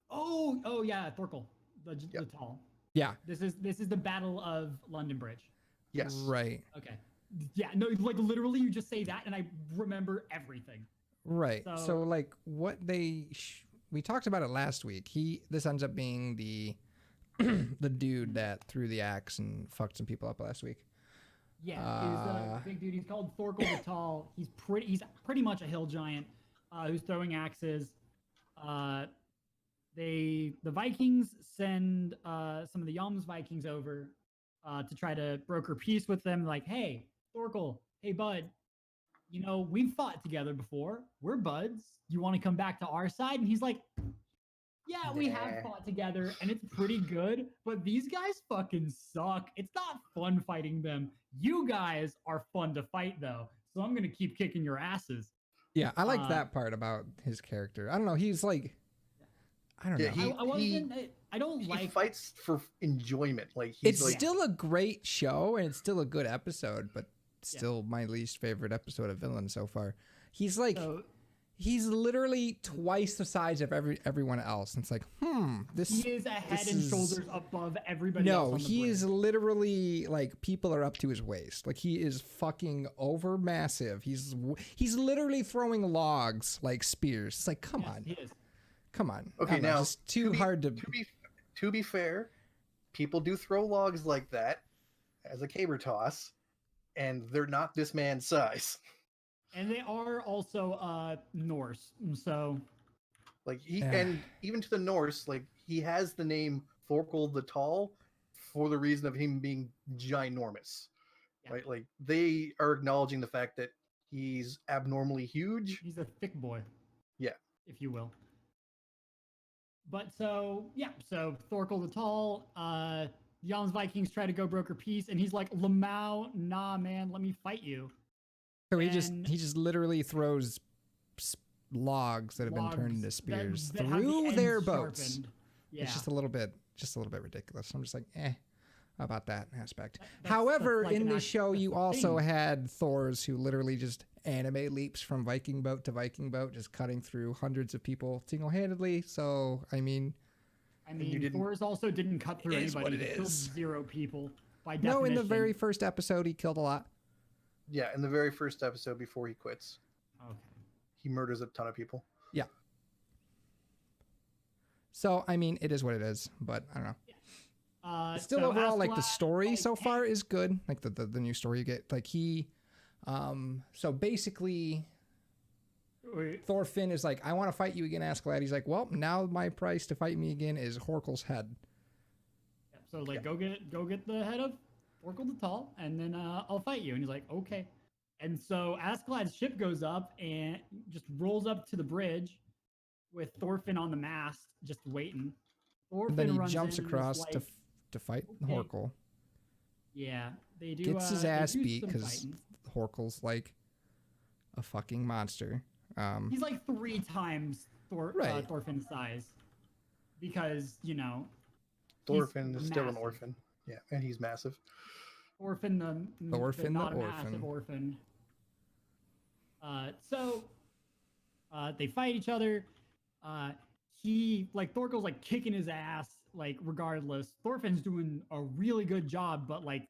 S3: Oh yeah, Thorkel, the
S4: Yep.
S3: tall.
S2: Yeah.
S3: This is the Battle of London Bridge.
S4: Yes.
S2: Right.
S3: Okay. Yeah, no, like literally, you just say that, and I remember everything.
S2: Right.
S3: So-
S2: So like what they we talked about it last week. This ends up being the the dude that threw the axe and fucked some people up last week.
S3: Yeah, he's a big dude. He's called Thorkel the Tall. He's pretty much a hill giant who's throwing axes. The Vikings send some of the Yums Vikings over to try to broker peace with them. Like, hey, Thorkel, hey bud, you know we've fought together before. We're buds. You want to come back to our side? And he's like, yeah, we have
S4: Nah.
S3: fought together, and it's pretty good. But these guys fucking suck. It's not fun fighting them. You guys are fun to fight though, so I'm gonna keep kicking your asses.
S2: Yeah, I like that part about his character. I don't know. He's like, I don't
S4: Yeah,
S2: know.
S3: I don't
S4: He
S3: like.
S4: fights for enjoyment. Like he's
S2: It's
S4: like,
S2: still a great show and it's still a good episode, but still my least favorite episode of Vinland so far. He's like,
S3: So,
S2: he's literally twice the size of everyone else. And it's like, this.
S3: he is a head
S2: this
S3: and
S2: is-
S3: shoulders above everybody else.
S2: No,
S3: On the
S2: he is
S3: bridge.
S2: literally like people are up to his waist. Like he is fucking over massive. He's literally throwing logs like spears. It's like, come
S3: Yes,
S2: on,
S3: he is.
S2: come on. I
S4: okay,
S2: don't know,
S4: now
S2: just too hard to.
S4: To be fair, people do throw logs like that as a caber toss, and they're not this man's size.
S3: And they are also Norse, so
S4: Like he
S2: Yeah.
S4: and even to the Norse, like he has the name Thorkel the Tall for the reason of him being ginormous.
S3: Yeah.
S4: Right? Like they are acknowledging the fact that he's abnormally huge.
S3: he's a thick boy.
S4: Yeah.
S3: If you will. But so Thorkel the Tall, Jan's Vikings try to go broker peace, and he's like, Lamau, nah man, let me fight you.
S2: So he
S3: and-
S2: just literally throws logs that have been turned into
S3: Logs
S2: spears
S3: that have the
S2: through
S3: ends
S2: their boats.
S3: sharpened. Yeah.
S2: It's just a little bit ridiculous. I'm just like, about that aspect.
S3: That's
S2: However,
S3: like
S2: in
S3: an
S2: the
S3: act-
S2: show,
S3: that's
S2: you
S3: the
S2: also
S3: thing.
S2: had Thors who literally just anime leaps from Viking boat to Viking boat, just cutting through hundreds of people single-handedly. So, I mean,
S3: I
S4: you
S3: mean,
S4: didn't-
S3: Thor's also didn't cut through
S2: It is
S3: anybody.
S2: what it
S3: He killed
S2: is.
S3: 0 people by definition.
S2: no, in the very first episode, he killed a lot.
S4: Yeah, in the very first episode before he quits,
S3: Okay.
S4: he murders a ton of people.
S2: So, I mean, it is what it is, but I don't know. Still
S3: So
S2: overall, like the
S3: Askeladd,
S2: story
S3: like,
S2: so far is good. Like the new story you get, like so basically
S3: Wait,
S2: Thorfinn is like, I want to fight you again, Askeladd. He's like, well, now my price to fight me again is Horkel's head.
S3: so like, go get the head of Orkel the Tall, and then I'll fight you. And he's like, okay. And so Askeladd's ship goes up and just rolls up to the bridge with Thorfinn on the mast, just waiting. Thorfinn
S2: And then he
S3: runs
S2: jumps
S3: in and is
S2: across
S3: like,
S2: to fight
S3: okay.
S2: Horkel.
S3: Yeah, they do.
S2: Gets his
S3: they
S2: ass
S3: do
S2: beat
S3: some
S2: because
S3: fighting.
S2: Horkel's like a fucking monster.
S3: He's like 3 times
S2: Right.
S3: Thorfinn's size, because
S4: Thorfinn is still an
S3: massive.
S4: orphan. Yeah, and he's massive.
S3: Thorfinn the
S2: Thorfinn
S3: not
S2: the
S3: a massive
S2: orphan.
S3: orphan. So they fight each other. Thorkel's like kicking his ass, like regardless. Thorfinn's doing a really good job, but like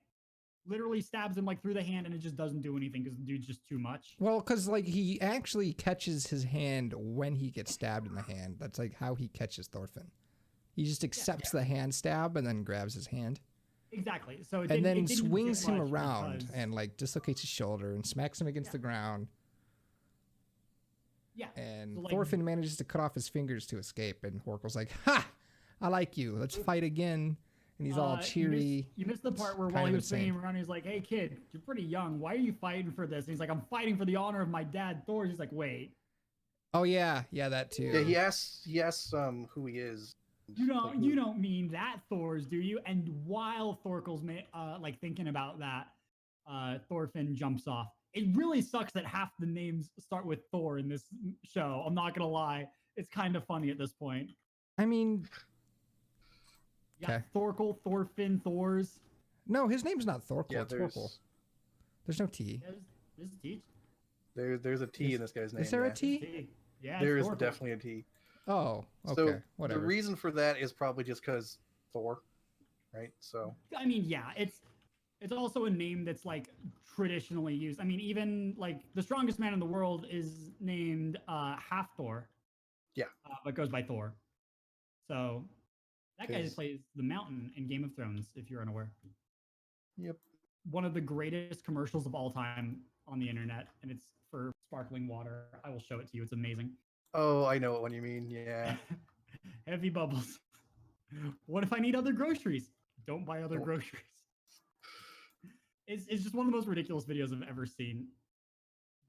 S3: literally stabs him like through the hand, and it just doesn't do anything because the dude's just too much.
S2: Well, because like he actually catches his hand when he gets stabbed in the hand. That's like how he catches Thorfinn. He just accepts the hand stab and then grabs his hand.
S3: Exactly. So
S2: And then
S3: it didn't
S2: swings
S3: get
S2: him
S3: much
S2: around
S3: because-
S2: and like dislocates his shoulder and smacks him against the ground.
S3: Yeah.
S2: And
S3: So, like,
S2: Thorfinn manages to cut off his fingers to escape, and Horkel's like, "Ha! I like you. Let's fight again." And he's all cheery.
S3: You missed the part where
S2: It's
S3: while
S2: kind
S3: he
S2: of
S3: was swinging
S2: insane.
S3: around, he's like, "Hey kid, you're pretty young. Why are you fighting for this?" And he's like, "I'm fighting for the honor of my dad, Thor." He's like, "Wait,
S2: Oh yeah, that too.
S4: Yeah, he asks who he is. Like,
S3: you don't mean that Thor's, do you?" And while Thorkel's like thinking about that, Thorfinn jumps off. It really sucks that half the names start with Thor in this show. I'm not gonna lie, it's kind of funny at this point.
S2: I mean,
S3: Yeah,
S2: okay.
S3: Thorkel, Thorfinn, Thors.
S2: No, his name's not Thorkel.
S4: Yeah,
S2: it's Horkel. There's no T.
S3: There's a T.
S4: there's a T in this guy's name.
S2: Is there
S4: yeah.
S2: a T?
S3: Yeah,
S4: There
S3: it's
S4: is
S3: Thorkel.
S4: definitely a T.
S2: Oh, okay.
S4: So
S2: Whatever.
S4: the reason for that is probably just because Thor, right? So
S3: I mean, yeah, it's also a name that's like traditionally used. I mean, even like the strongest man in the world is named Half Thor.
S4: Yeah.
S3: But goes by Thor. So that guy
S4: 'Cause-
S3: plays the Mountain in Game of Thrones, if you're unaware.
S4: Yep.
S3: One of the greatest commercials of all time on the internet, and it's for sparkling water. I will show it to you. It's amazing.
S4: Oh, I know what one you mean. Yeah.
S3: Heavy bubbles. What if I need other groceries? Don't buy other
S4: Don't.
S3: groceries. It's just one of the most ridiculous videos I've ever seen.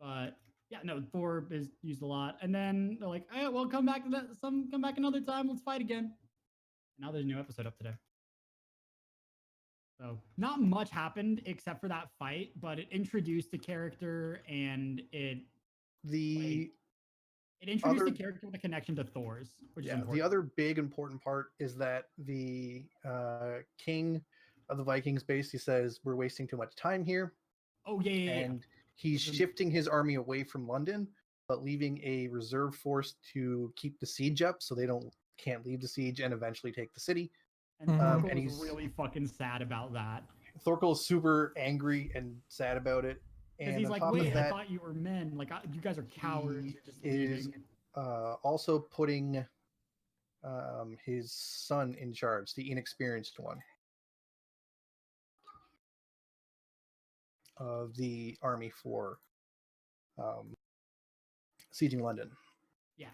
S3: But yeah, no, Thor is used a lot. And then they're like, "Hey, well, come back to that. Come back another time. Let's fight again." And now there's a new episode up today. So not much happened except for that fight, but it introduced the character and it
S4: The
S3: introduced the
S4: other-
S3: character with a connection to Thor's, which is
S4: yeah,
S3: important.
S4: the other big important part is that the king of the Vikings basically says we're wasting too much time here,
S3: Oh yeah.
S4: and he's
S3: The-
S4: shifting his army away from London, but leaving a reserve force to keep the siege up, so they can't leave the siege and eventually take the city.
S3: And
S2: Mhm.
S3: Thorkel
S4: and
S3: was
S4: he's-
S3: really fucking sad about that.
S4: Thorkel is super angry and sad about it,
S3: Because
S4: and
S3: he's
S4: on
S3: like,
S4: top
S3: "Wait,
S4: of
S3: I
S4: that,
S3: thought you were men. Like, you guys are cowards.
S4: he
S3: You're just
S4: is
S3: leaving."
S4: also putting his son in charge, the inexperienced one of the army for sieging London.
S3: Yeah.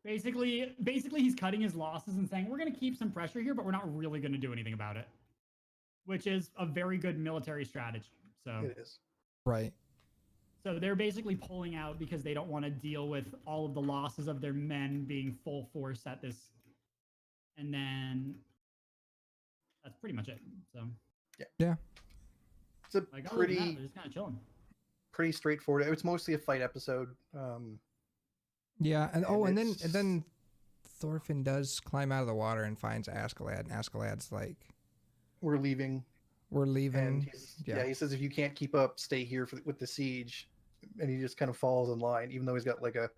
S3: Basically, he's cutting his losses and saying, "We're going to keep some pressure here, but we're not really going to do anything about it," which is a very good military strategy. So,
S4: It is.
S2: Right.
S3: so they're basically pulling out because they don't want to deal with all of the losses of their men being full force at this. And then that's pretty much it. So,
S4: It's a
S3: like, other than that,
S4: pretty
S3: they're just kind of chilling.
S4: pretty straightforward. It's mostly a fight episode.
S2: Yeah, and
S4: And
S2: and
S4: it's-
S2: then Thorfinn does climb out of the water and finds Askeladd, and Askeladd's like,
S4: We're leaving,
S2: "We're
S4: and
S2: leaving."
S4: he says if you can't keep up, stay here with the siege, and he just kind of falls in line, even though he's got like a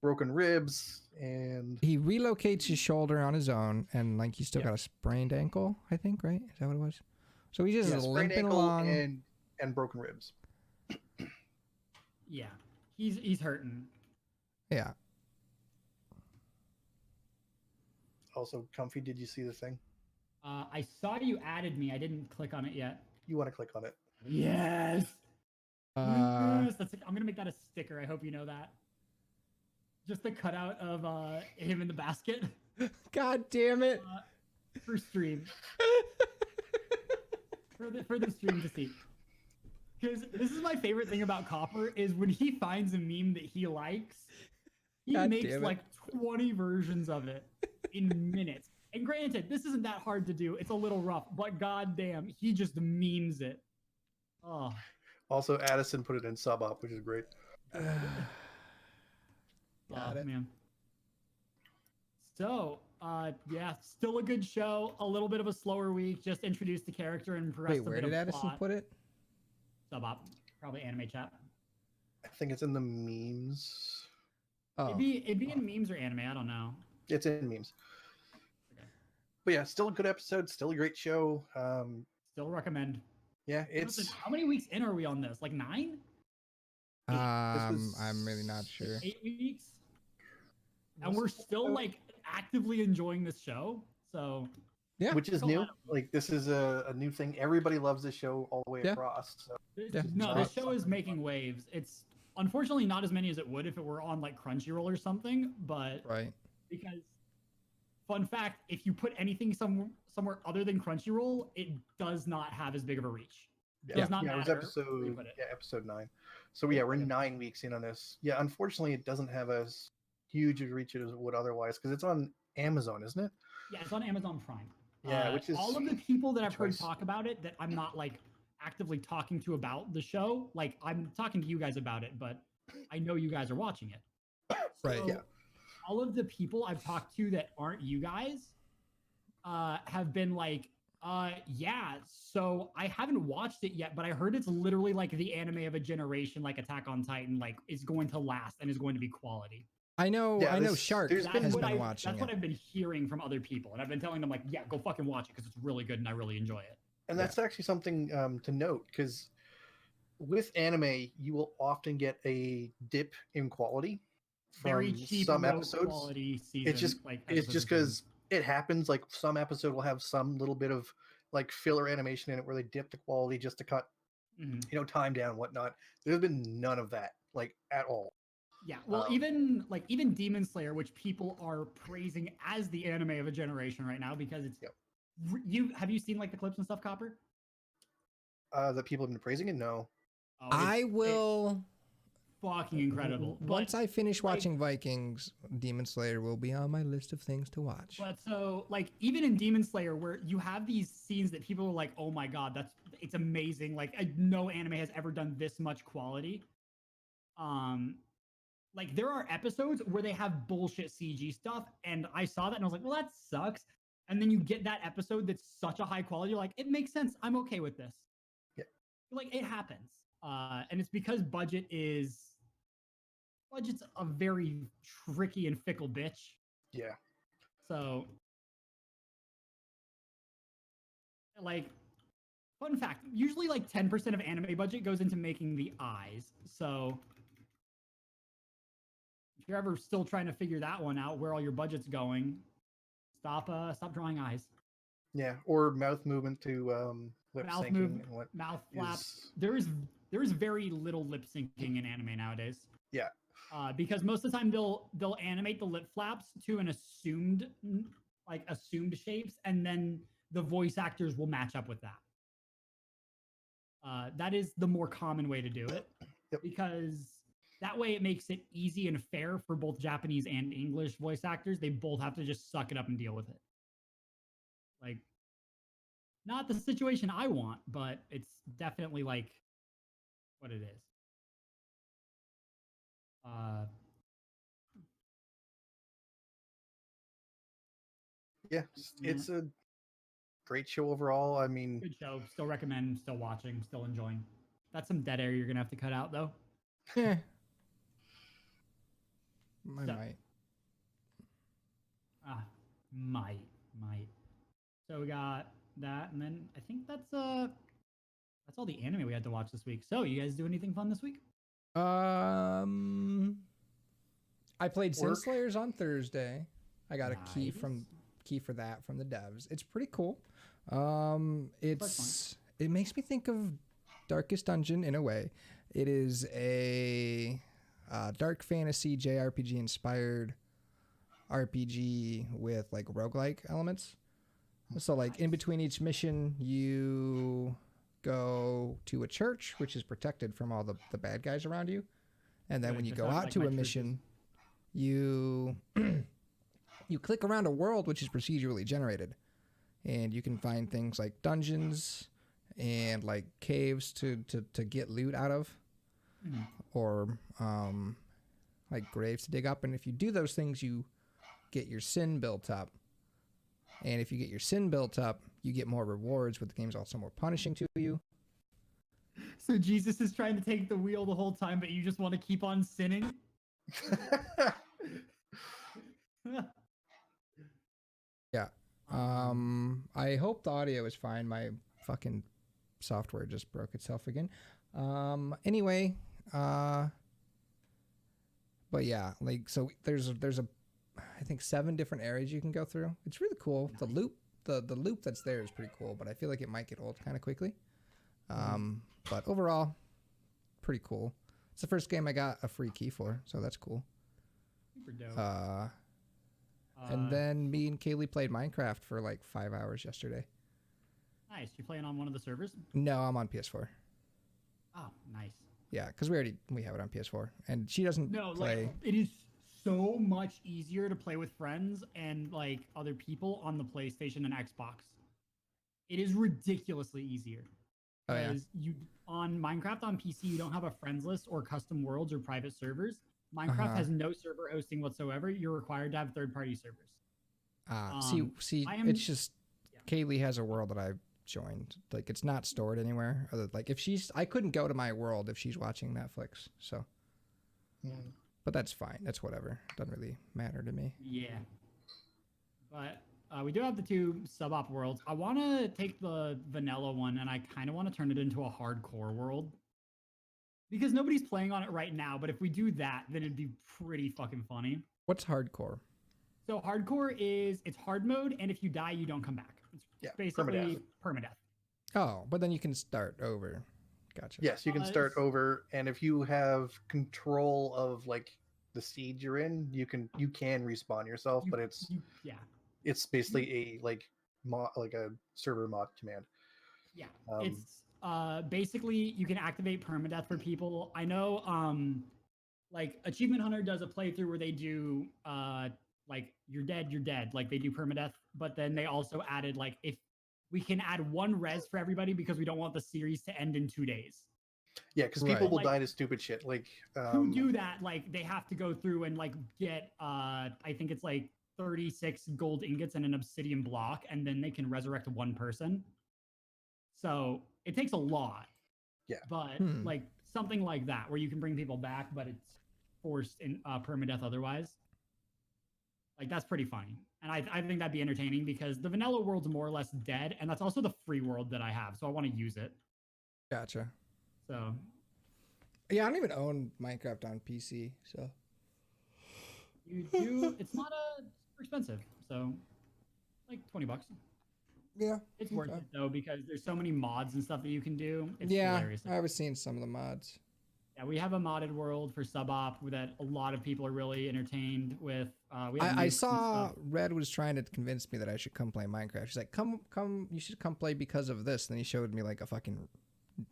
S4: broken ribs and
S2: He relocates his shoulder on his own, and like he's still got a sprained ankle, I think, right? Is that what it was? So he's just
S4: yeah, sprained
S2: limping
S4: ankle
S2: along.
S4: and broken ribs.
S3: Yeah. He's hurting.
S2: Yeah.
S4: Also, Comfy, did you see the thing?
S3: I saw you added me. I didn't click on it yet.
S4: You want to click on it?
S3: Yes.
S2: Uh,
S3: Yes. I'm gonna make that a sticker. I hope you know that. Just the cutout of him in the basket
S2: God damn it!
S3: for stream. for the stream to see. Because this is my favorite thing about Copper is when he finds a meme that he likes, he
S2: God
S3: makes
S2: damn it.
S3: like 20 versions of it in minutes. And granted, this isn't that hard to do. It's a little rough, but goddamn, he just memes it. Oh,
S4: Also, Addison put it in sub up, which is great.
S2: Got it.
S3: man. So, yeah, still a good show. A little bit of a slower week. Just introduced the character and progressed
S2: Wait,
S3: a
S2: where
S3: bit
S2: did
S3: of
S2: Addison
S3: plot.
S2: put it?
S3: Sub up, probably anime chat.
S4: I think it's in the memes.
S2: Oh,
S3: It'd be in memes or anime. I don't know.
S4: It's in memes.
S3: Okay.
S4: But yeah, still a good episode. Still a great show.
S3: Still recommend.
S4: Yeah,
S3: Listen,
S4: it's
S3: how many weeks in are we on this? Like 9?
S2: I'm really not sure.
S3: 8 weeks? And we're still like actively enjoying this show. So
S2: Yeah.
S4: which is
S3: Oh,
S4: new.
S3: I don't-
S4: Like this is a new thing. Everybody loves this show all the way
S2: Yeah.
S4: across. So
S3: this,
S2: Yeah.
S3: no,
S4: It's
S3: this show is making waves. It's unfortunately not as many as it would if it were on like Crunchyroll or something. But
S2: Right.
S3: because fun fact, if you put anything somewhere other than Crunchyroll, it does not have as big of a reach. It does not
S4: it was
S3: matter where you
S4: episode
S3: put it.
S4: episode 9. So yeah, we're 9 weeks in on this. Yeah, unfortunately, it doesn't have as huge a reach as it would otherwise because it's on Amazon, isn't it?
S3: Yeah, it's on Amazon Prime.
S4: Yeah, which is
S3: all of the people that I've heard
S4: choice.
S3: talk about it that I'm not like actively talking to about the show. Like I'm talking to you guys about it, but I know you guys are watching it.
S2: Right.
S3: So,
S4: Yeah.
S3: all of the people I've talked to that aren't you guys have been like, yeah, so I haven't watched it yet, but I heard it's literally like the anime of a generation, like Attack on Titan, like is going to last and is going to be quality.
S2: I know.
S4: Yeah,
S2: I know.
S4: this-
S2: Shark
S4: there's
S2: has
S4: been-
S2: been watching
S3: That's
S2: it.
S3: what I've been hearing from other people, and I've been telling them like, yeah, go fucking watch it because it's really good and I really enjoy it.
S4: And that's actually something to note because with anime, you will often get a dip in quality from
S3: Very cheap,
S4: some
S3: low
S4: episodes.
S3: quality season.
S4: It's just
S3: like
S4: it's
S3: episodes
S4: just
S3: of season.
S4: because it happens. Like some episode will have some little bit of like filler animation in it where they dip the quality just to cut
S3: Mhm.
S4: time down and whatnot. There's been none of that like at all.
S3: Yeah, well, even Demon Slayer, which people are praising as the anime of a generation right now because it's
S4: Yep.
S3: Have you seen like the clips and stuff, Copper?
S4: That people have been praising it. No,
S3: Oh,
S2: I
S3: it's
S2: will.
S3: fucking incredible.
S2: Once
S3: But,
S2: I finish
S3: like-
S2: watching Vikings, Demon Slayer will be on my list of things to watch.
S3: But so like even in Demon Slayer, where you have these scenes that people are like, "Oh my god, it's amazing!" Like no anime has ever done this much quality. Like there are episodes where they have bullshit CG stuff, and I saw that and I was like, "Well, that sucks." And then you get that episode that's such a high quality, you're like, "It makes sense. I'm okay with this."
S4: Yeah.
S3: Like it happens, and it's because budget's a very tricky and fickle bitch.
S4: yeah,
S3: So, like, fun fact: usually, like 10% of anime budget goes into making the eyes. So, if you're ever still trying to figure that one out, where all your budget's going, stop drawing eyes.
S4: yeah, or mouth movement to lip
S3: Mouth
S4: syncing
S3: move,
S4: and what
S3: mouth flaps.
S4: is
S3: There is very little lip syncing in anime nowadays.
S4: yeah.
S3: Because most of the time they'll animate the lip flaps to an assumed shapes, and then the voice actors will match up with that. That is the more common way to do it,
S4: Yep.
S3: because that way it makes it easy and fair for both Japanese and English voice actors. They both have to just suck it up and deal with it. Like, not the situation I want, but it's definitely like what it is.
S4: Yeah, it's a great show overall. I mean,
S3: Good show. Still recommend. Still watching. Still enjoying. That's some dead air you're gonna have to cut out though.
S2: Yeah. I
S3: So-
S2: might.
S3: Might. So we got that, and then I think that's all the anime we had to watch this week. So you guys do anything fun this week?
S2: I played Sin
S4: Work.
S2: Slayers on Thursday. I got a key
S3: Nice.
S2: for that from the devs. It's pretty cool.
S3: fun.
S2: It makes me think of Darkest Dungeon in a way. It is a dark fantasy JRPG inspired RPG with like roguelike elements. So like in between each mission you go to a church which is protected from all the bad guys around you. And then
S3: Good,
S2: when you
S3: just
S2: go
S3: sounds
S2: out
S3: like
S2: to
S3: my
S2: a
S3: churches.
S2: mission, you you click around a world which is procedurally generated. And you can find things like dungeons and like caves to get loot out of, or like graves to dig up. And if you do those things, you get your sin built up. And if you get your sin built up, you get more rewards, but the game's also more punishing to you.
S3: So Jesus is trying to take the wheel the whole time, but you just want to keep on sinning.
S2: Yeah. I hope the audio is fine. My fucking software just broke itself again. Anyway, but yeah, like so there's a I think 7 different areas you can go through. It's really cool. The loop that's there is pretty cool, but I feel like it might get old kind of quickly. But overall, pretty cool. It's the first game I got a free key for, so that's cool.
S3: Super dope.
S2: And then me and Kaylee played Minecraft for like 5 hours yesterday.
S3: Nice. You're playing on one of the servers?
S2: No, I'm on PS4.
S3: Oh, nice.
S2: Yeah, because we have it on PS4, and she doesn't play.
S3: Like it is so much easier to play with friends and like other people on the PlayStation and Xbox. It is ridiculously easier.
S2: Oh, yeah.
S3: Because you on Minecraft on PC, you don't have a friends list or custom worlds or private servers. Minecraft has no server hosting whatsoever. You're required to have third-party servers.
S2: It's just Kaylee has a world that I joined. Like it's not stored anywhere. Like if I couldn't go to my world if she's watching Netflix. So, but that's fine. That's whatever. Doesn't really matter to me.
S3: Yeah, but we do have the 2 sub-op worlds. I want to take the vanilla one and I kind of want to turn it into a hardcore world because nobody's playing on it right now. But if we do that, then it'd be pretty fucking funny.
S2: What's hardcore?
S3: So hardcore it's hard mode, and if you die, you don't come back. It's basically permadeath.
S2: Oh, but then you can start over. Gotcha.
S4: Yes, you can start over, and if you have control of like the seed you're in, you can respawn yourself, but it's basically a server mod command.
S3: Yeah, it's basically you can activate permadeath for people. I know, like Achievement Hunter does a playthrough where they do like you're dead, like they do permadeath, but then they also added like if we can add 1 res for everybody because we don't want the series to end in 2 days.
S4: Yeah, because people will die to stupid shit. Like
S3: who do that, like they have to go through and like get I think it's like 36 gold ingots and an obsidian block, and then they can resurrect 1 person. So it takes a lot. Yeah. But like something like that where you can bring people back, but it's forced in permadeath otherwise. Like that's pretty funny. And I think that'd be entertaining because the vanilla world's more or less dead, and that's also the free world that I have, so I want to use it.
S2: Gotcha.
S3: So
S2: yeah, I don't even own Minecraft on PC, so
S3: you do. It's not super expensive, so like $20.
S2: Yeah,
S3: it's worth it though because there's so many mods and stuff that you can do. It's hilarious.
S2: I was seeing some of the mods.
S3: Yeah, we have a modded world for sub-op that a lot of people are really entertained with.
S2: I saw Red was trying to convince me that I should come play Minecraft. She's like, come, you should come play because of this. And then he showed me like a fucking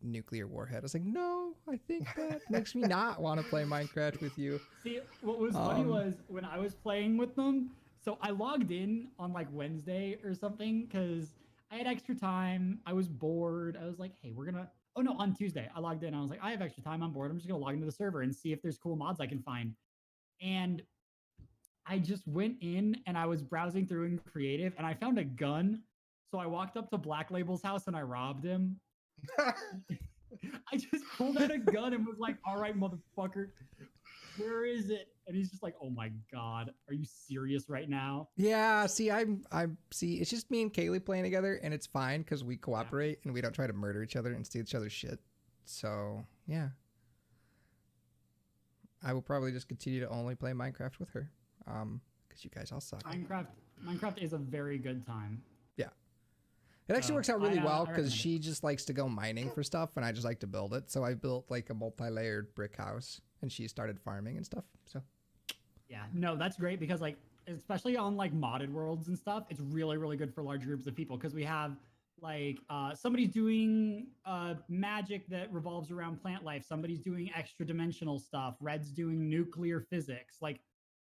S2: nuclear warhead. I was like, no, I think that makes me not want to play Minecraft with you.
S3: See, what was funny was when I was playing with them, so I logged in on like Wednesday or something because I had extra time. I was bored. I was like, hey, on Tuesday, I logged in. I was like, I have extra time. I'm bored. I'm just going to log into the server and see if there's cool mods I can find. And I just went in and I was browsing through in creative and I found a gun. So I walked up to Black Label's house and I robbed him. I just pulled out a gun and was like, all right, motherfucker, where is it? And he's just like, oh my God, are you serious right now?
S2: Yeah, see, it's just me and Kaylee playing together and it's fine because we cooperate and we don't try to murder each other and steal each other's shit. So, yeah. I will probably just continue to only play Minecraft with her. Because you guys all suck.
S3: Minecraft is a very good time.
S2: Yeah. It actually works out really well because she just likes to go mining for stuff and I just like to build it. So I built like a multi-layered brick house and she started farming and stuff. So
S3: yeah, no, that's great because like especially on like modded worlds and stuff, it's really, really good for large groups of people because we have like somebody's doing magic that revolves around plant life. Somebody's doing extra dimensional stuff. Red's doing nuclear physics. Like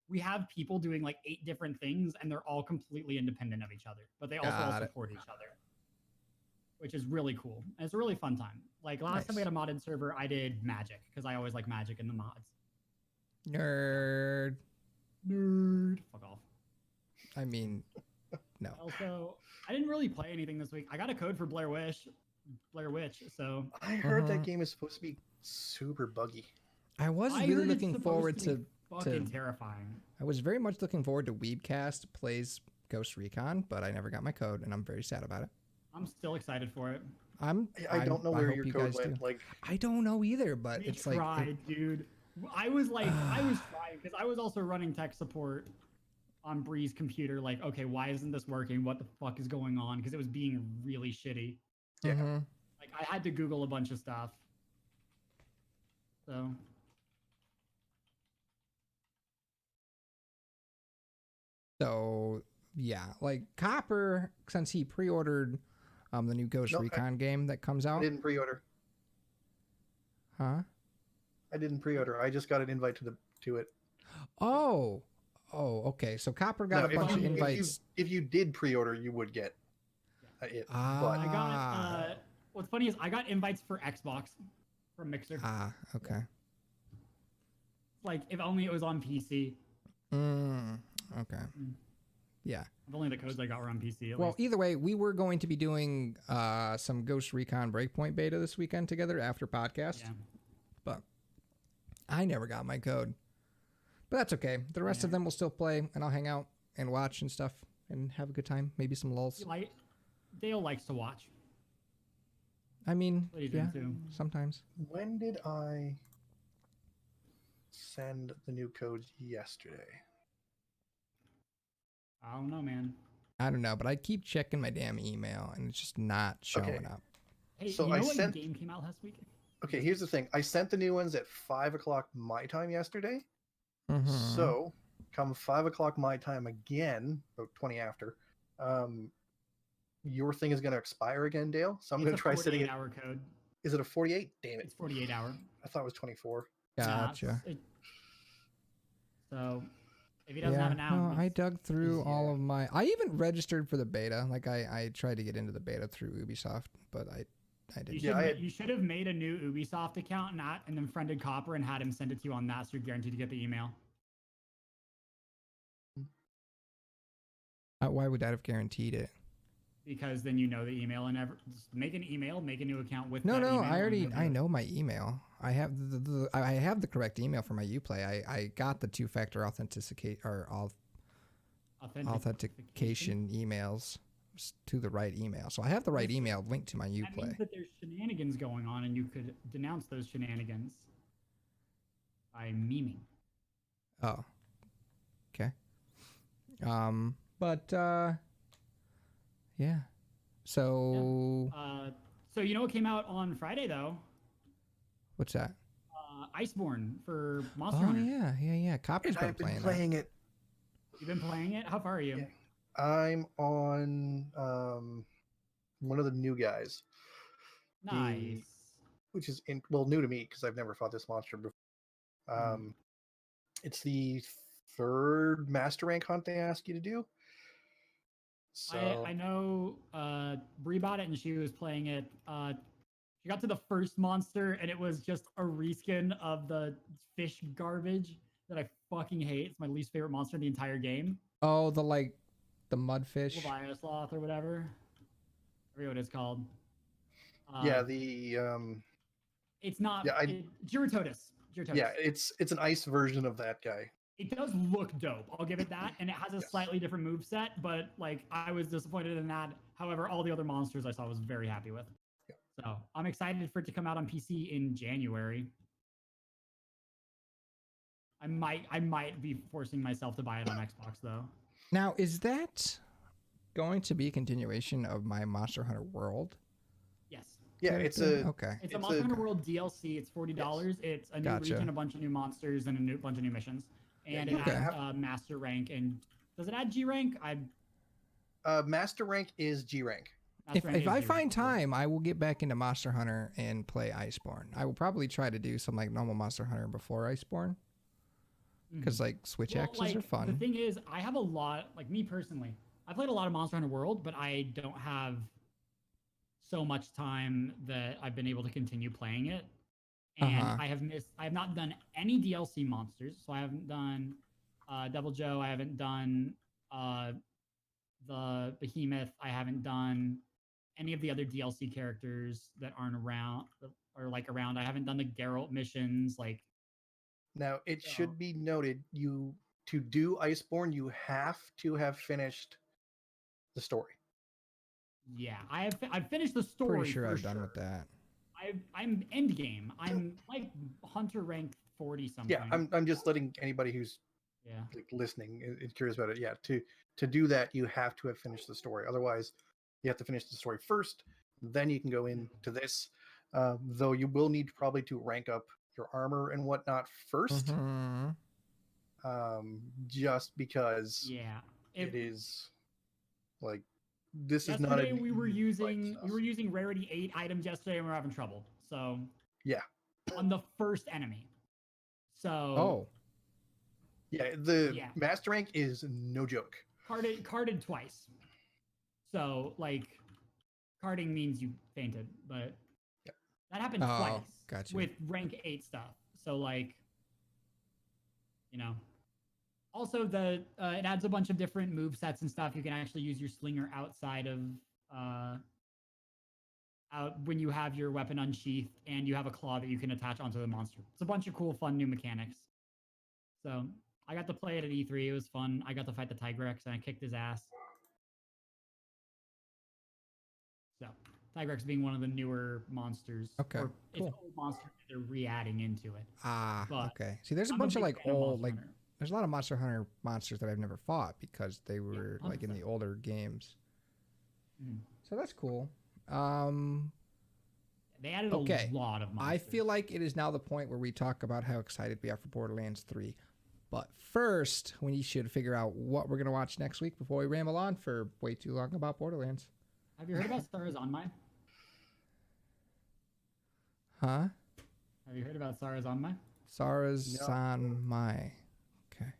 S3: we have people doing like 8 different things and they're all completely independent of each other, but they also all support each other, which is really cool. And it's a really fun time. Like last time we had a modded server, I did magic because I always like magic in the mods.
S2: Nerd.
S3: Fuck off.
S2: I mean, no.
S3: Also, I didn't really play anything this week. I got a code for Blair Witch, so.
S4: I heard that game is supposed to be super buggy.
S2: I was really looking forward to
S3: fucking terrifying.
S2: I was very much looking forward to Weebcast plays Ghost Recon, but I never got my code, and I'm very sad about it.
S3: I'm still excited for it.
S4: I don't know where your code went. Like
S2: I don't know either, but it's like
S3: dude. I was trying because I was also running tech support on Bree's computer. Like, okay, why isn't this working? What the fuck is going on? Because it was being really shitty.
S2: Yeah.
S3: Like I had to Google a bunch of stuff. So
S2: So yeah, like Copper, since he pre-ordered the new Ghost
S4: No,
S2: Recon game that comes
S4: I
S2: out.
S4: didn't pre-order.
S2: Huh?
S4: I didn't pre-order. I just got an invite to it.
S2: Oh, okay. So Copper got
S4: No,
S2: a bunch of
S3: you-
S2: invites.
S4: If you did pre-order, you would get it. But
S3: I got. What's funny is I got invites for Xbox from Mixer.
S2: Okay.
S3: Like if only it was on PC.
S2: Okay.
S3: Mm.
S2: Yeah.
S3: If only the codes I got were on PC. At
S2: Well,
S3: least.
S2: either way, we were going to be doing some Ghost Recon Breakpoint beta this weekend together after podcast,
S3: Yeah.
S2: but I never got my code. But that's okay. The rest of them will still play, and I'll hang out and watch and stuff and have a good time. Maybe some lulls.
S3: Dale likes to watch.
S2: I mean,
S3: What are you
S2: yeah,
S3: doing too?
S2: sometimes.
S4: when did I send the new codes yesterday?
S3: I don't know, man.
S2: I don't know, but I keep checking my damn email, and it's just not showing up.
S3: Hey,
S4: So
S3: you
S4: I
S3: know what
S4: sent-
S3: game came out last week?
S4: Okay, here's the thing. I sent the new ones at 5 o'clock my time yesterday.
S2: Mhm.
S4: So, come 5 o'clock my time again, about 20 after, your thing is going to expire again, Dale. So I'm going to try setting it.
S3: 48-hour code.
S4: Is it a 48? Damn it.
S3: It's 48 hour.
S4: I thought it was 24.
S2: Gotcha.
S3: So if he doesn't have an
S2: no,
S3: hour,
S2: I dug through all
S4: yeah.
S2: of my. I even registered for the beta. Like I tried to get into the beta through Ubisoft, but I didn't.
S3: you should have made a new Ubisoft account and then friended Copper and had him send it to you on that, so you're guaranteed to get the email.
S2: Why would that have guaranteed it?
S3: Because then you know the email and just make an email, make a new account with
S2: No,
S3: that
S2: no,
S3: email.
S2: I already
S3: and
S2: I know my email. I have I have the correct email for my Uplay. I got the two-factor authentication emails to the right email. So I have the right email linked to my
S3: That means
S2: Uplay.
S3: that there's shenanigans going on, and you could denounce those shenanigans by memeing.
S2: Oh. Okay. But yeah. So
S3: So you know what came out on Friday though?
S2: what's that?
S3: Iceborne for Monster
S2: Oh
S3: Hunter.
S2: yeah. Copper's been
S4: I've been
S2: playing
S4: playing it.
S3: You've been playing it? How far are you?
S4: Yeah. I'm on one of the new guys,
S3: Nice.
S4: which is new to me because I've never fought this monster before. It's the third master rank hunt they ask you to do. So
S3: I know Bree bought it and she was playing it. She got to the first monster and it was just a reskin of the fish garbage that I fucking hate. It's my least favorite monster in the entire game.
S2: Oh, the mudfish.
S3: Leviathan Sloth or whatever. I forget what it's called. It's not.
S4: Yeah,
S3: Gyrototus.
S4: yeah, it's an ice version of that guy.
S3: It does look dope. I'll give it that, and it has a slightly different move set. But like, I was disappointed in that. However, all the other monsters I saw was very happy with.
S4: Yeah.
S3: So I'm excited for it to come out on PC in January. I might be forcing myself to buy it on Xbox though.
S2: Now, is that going to be a continuation of my Monster Hunter World?
S3: Yes.
S4: Yeah, it's
S2: character?
S4: a
S2: Okay.
S3: It's a Monster Hunter World DLC. It's $40. It's a new
S2: Gotcha.
S3: region, a bunch of new monsters, and a bunch of new missions. And
S4: you
S3: it
S2: can
S3: adds Master Rank. And does it add G Rank?
S4: master rank is G rank.
S2: If I find time, I will get back into Monster Hunter and play Iceborne. I will probably try to do some like normal Monster Hunter before Iceborne, because like switch axes are fun.
S3: The thing is, I have a lot, like me personally, I played a lot of Monster Hunter World, but I don't have so much time that I've been able to continue playing it. And I have not done any DLC monsters. So I haven't done Devil Joe. I haven't done the Behemoth. I haven't done any of the other DLC characters that aren't around or like around. I haven't done the Geralt missions. Like,
S4: Now, it should be noted, to do Iceborne, you have to have finished the story.
S3: yeah, I've finished the story.
S2: Pretty sure
S3: for
S2: I've done with that.
S3: I'm end game. I'm like Hunter rank 40 something.
S4: Yeah, I'm just letting anybody who's like listening is curious about it. Yeah, to do that, you have to have finished the story. Otherwise, you have to finish the story first. Then you can go into this. Though you will need probably to rank up your armor and whatnot first.
S2: Mhm.
S4: Just because.
S3: Yeah.
S4: it is like this is not a
S3: Yesterday we were
S4: fight
S3: using rarity 8 items yesterday and we're having trouble. So
S4: Yeah.
S3: on the first enemy. So
S2: Oh,
S4: Yeah, the
S3: Yeah.
S4: master rank is no joke.
S3: carded twice. So like carding means you fainted, but
S4: Yep.
S3: that happened
S2: Oh,
S3: twice
S2: gotcha.
S3: with rank 8 stuff. So like, you know. Also, it adds a bunch of different move sets and stuff. You can actually use your slinger outside of out when you have your weapon unsheathed, and you have a claw that you can attach onto the monster. It's a bunch of cool, fun new mechanics. So I got to play it at E3. It was fun. I got to fight the Tigrex, and I kicked his ass. So Tigrex being one of the newer monsters.
S2: Okay,
S3: Or
S2: cool.
S3: it's an old monster that they're re-adding into it. But
S2: okay. See, there's a
S3: I'm
S2: bunch of
S3: big
S2: like
S3: fan
S2: old,
S3: Monster
S2: like
S3: Hunter.
S2: there's a lot of Monster Hunter monsters that I've never fought because they were like in
S3: 100%.
S2: the older games.
S3: Mhm.
S2: So that's cool.
S3: They added
S2: Okay.
S3: a lot of monsters.
S2: I feel like it is now the point where we talk about how excited we are for Borderlands 3. But first, we should figure out what we're going to watch next week before we ramble on for way too long about Borderlands.
S3: Have you heard about Stars on My?
S2: Huh?
S3: Have you heard about Stars on My?
S2: Sarah's
S4: No.
S2: San Mai. Okay.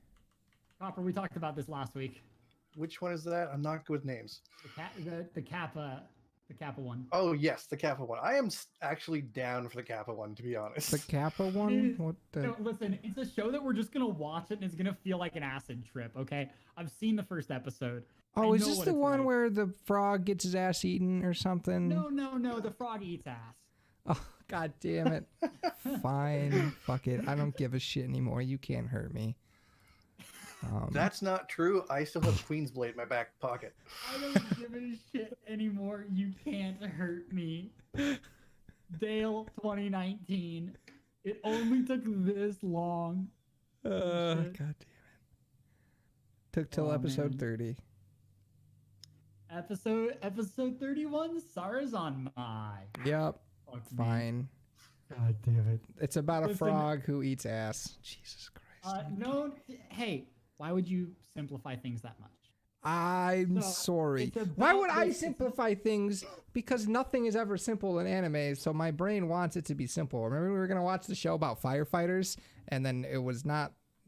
S3: Copper, we talked about this last week.
S4: Which one is that? I'm not good with names.
S3: The Kappa one.
S4: Oh yes, the Kappa one. I am actually down for the Kappa one, to be honest.
S2: The Kappa one? What the?
S3: No, listen, it's a show that we're just gonna watch it and it's gonna feel like an acid trip, okay? I've seen the first episode.
S2: Oh,
S3: I
S2: is
S3: know
S2: this
S3: what
S2: the
S3: it's
S2: one
S3: like.
S2: where the frog gets his ass eaten or something?
S3: No, the frog eats ass.
S2: Oh, god damn it. Fine. Fuck it. I don't give a shit anymore. You can't hurt me.
S4: That's not true. I still have Queen's Blade in my back pocket.
S3: I don't give a shit anymore. You can't hurt me. Dale 2019. It only took this long.
S2: God damn it. Took till
S3: Oh,
S2: episode
S3: man.
S2: 30.
S3: Episode 31, Sarah's on my.
S2: Yep.
S3: Fuck me.
S2: Fine.
S3: God damn it.
S2: It's about a
S3: Listen-
S2: frog who eats ass. Jesus Christ.
S3: Hey, why would you simplify things that much?
S2: I'm
S3: So,
S2: sorry.
S3: it's about
S2: Why would I
S3: this-
S2: simplify things? Because nothing is ever simple in anime, so my brain wants it to be simple. Remember we were going to watch the show about firefighters, and then it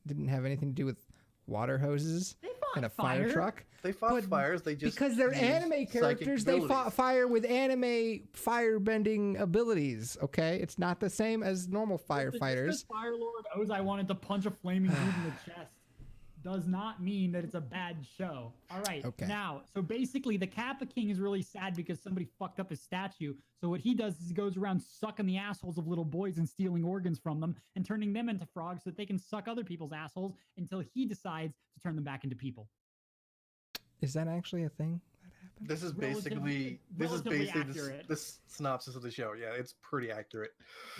S2: didn't have anything to do with water hoses
S3: They fought
S2: and a fire truck?
S4: They fought
S2: But
S4: fires. They just
S2: Because they're
S4: used
S2: anime
S4: psychic
S2: characters, they fought
S4: abilities.
S2: fire with anime firebending abilities, okay? It's not the same as normal
S3: Just 'cause
S2: firefighters.
S3: Fire Lord Ozai wanted to punch a flaming dude in the chest does not mean that it's a bad show. All right.
S2: Okay.
S3: Now, so basically, the Kappa King is really sad because somebody fucked up his statue. So what he does is he goes around sucking the assholes of little boys and stealing organs from them and turning them into frogs so that they can suck other people's assholes until he decides to turn them back into people.
S2: Is that actually a thing that happened?
S4: This is
S3: Relatively-
S4: basically
S3: relatively
S4: this,
S3: accurate.
S4: this synopsis of the show. Yeah, it's pretty accurate.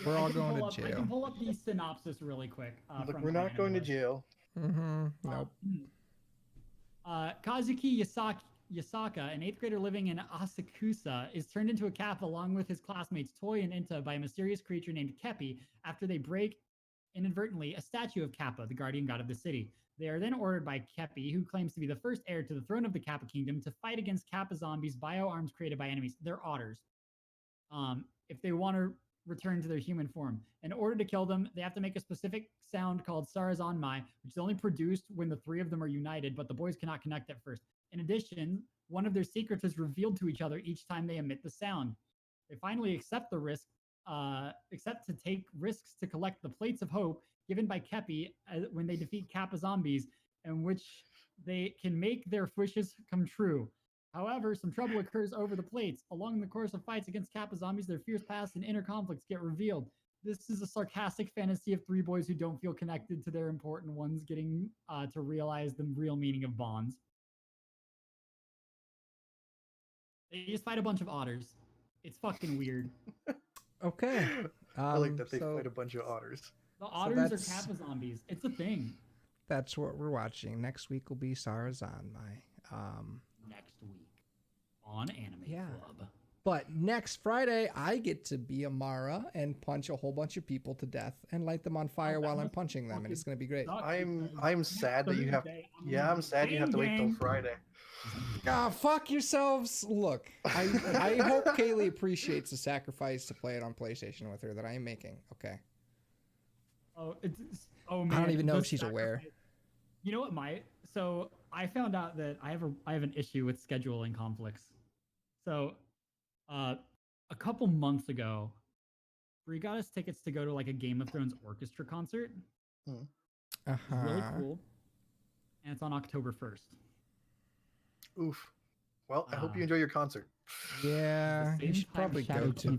S2: We're
S3: I
S2: all
S3: can
S2: going
S3: pull
S2: to
S3: up- I
S2: jail.
S3: can pull up the synopsis really quick.
S4: Look,
S3: from
S4: we're not going to
S3: Anime.
S4: jail.
S2: Mm-hmm. Nope.
S3: Kazuki Yasaka, an 8th grader living in Asakusa, is turned into a Kappa along with his classmates Toy and Inta by a mysterious creature named Kepi after they break, inadvertently, a statue of Kappa, the guardian god of the city. They are then ordered by Kepi, who claims to be the first heir to the throne of the Kappa kingdom, to fight against Kappa zombies, bio-arms created by enemies. They're otters. If they want to return to their human form. In order to kill them, they have to make a specific sound called Sarazanmai, which is only produced when the three of them are united, but the boys cannot connect at first. In addition, one of their secrets is revealed to each other each time they emit the sound. They finally accept to take risks to collect the plates of hope given by Kepi when they defeat Kappa zombies, in which they can make their wishes come true. However, some trouble occurs over the plates. Along the course of fights against Kappa zombies, their fierce past and inner conflicts get revealed. This is a sarcastic fantasy of three boys who don't feel connected to their important ones, getting to realize the real meaning of bonds. They just fight a bunch of otters. It's fucking weird.
S2: Okay.
S4: I like that they
S2: so
S4: fight a bunch of otters.
S3: The otters are
S2: that's-
S3: Kappa zombies. It's a thing.
S2: that's what we're watching. Next week will be Sarazanmai.
S3: Next week on Anime
S2: Yeah.
S3: Club.
S2: But next Friday, I get to be Amara and punch a whole bunch of people to death and light them on fire while I'm punching them, and it's gonna be great.
S4: I'm sad that you have. Yeah, I'm sad you have to wait till Friday.
S2: Ah, fuck yourselves. Look, I hope Kaylee appreciates the sacrifice to play it on PlayStation with her that I am making. Okay.
S3: Oh man.
S2: I don't even know if she's aware.
S3: You know what, so I found out that I have an issue with scheduling conflicts. So, a couple months ago, Brie got us tickets to go to like a Game of Thrones orchestra concert. It's really cool, and it's on October 1st.
S4: Oof. Well, I hope you enjoy your concert.
S2: Yeah, you should probably go to.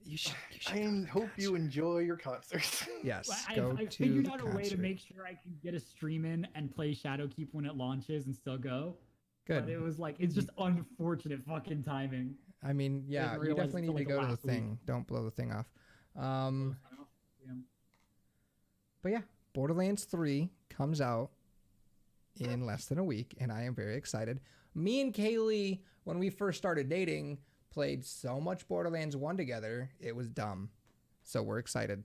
S2: You should
S4: I hope you enjoy your concert.
S2: Yes,
S3: I figured out a way to make sure I can get a stream in and play Shadowkeep when it launches and still go.
S2: Good.
S3: But it was like, it's just unfortunate fucking timing.
S2: I mean, yeah, you definitely need to go to the thing. Don't blow the thing off. But yeah, Borderlands 3 comes out in less than a week, and I am very excited. Me and Kaylee, when we first started dating, played so much Borderlands 1 together, it was dumb. So we're excited.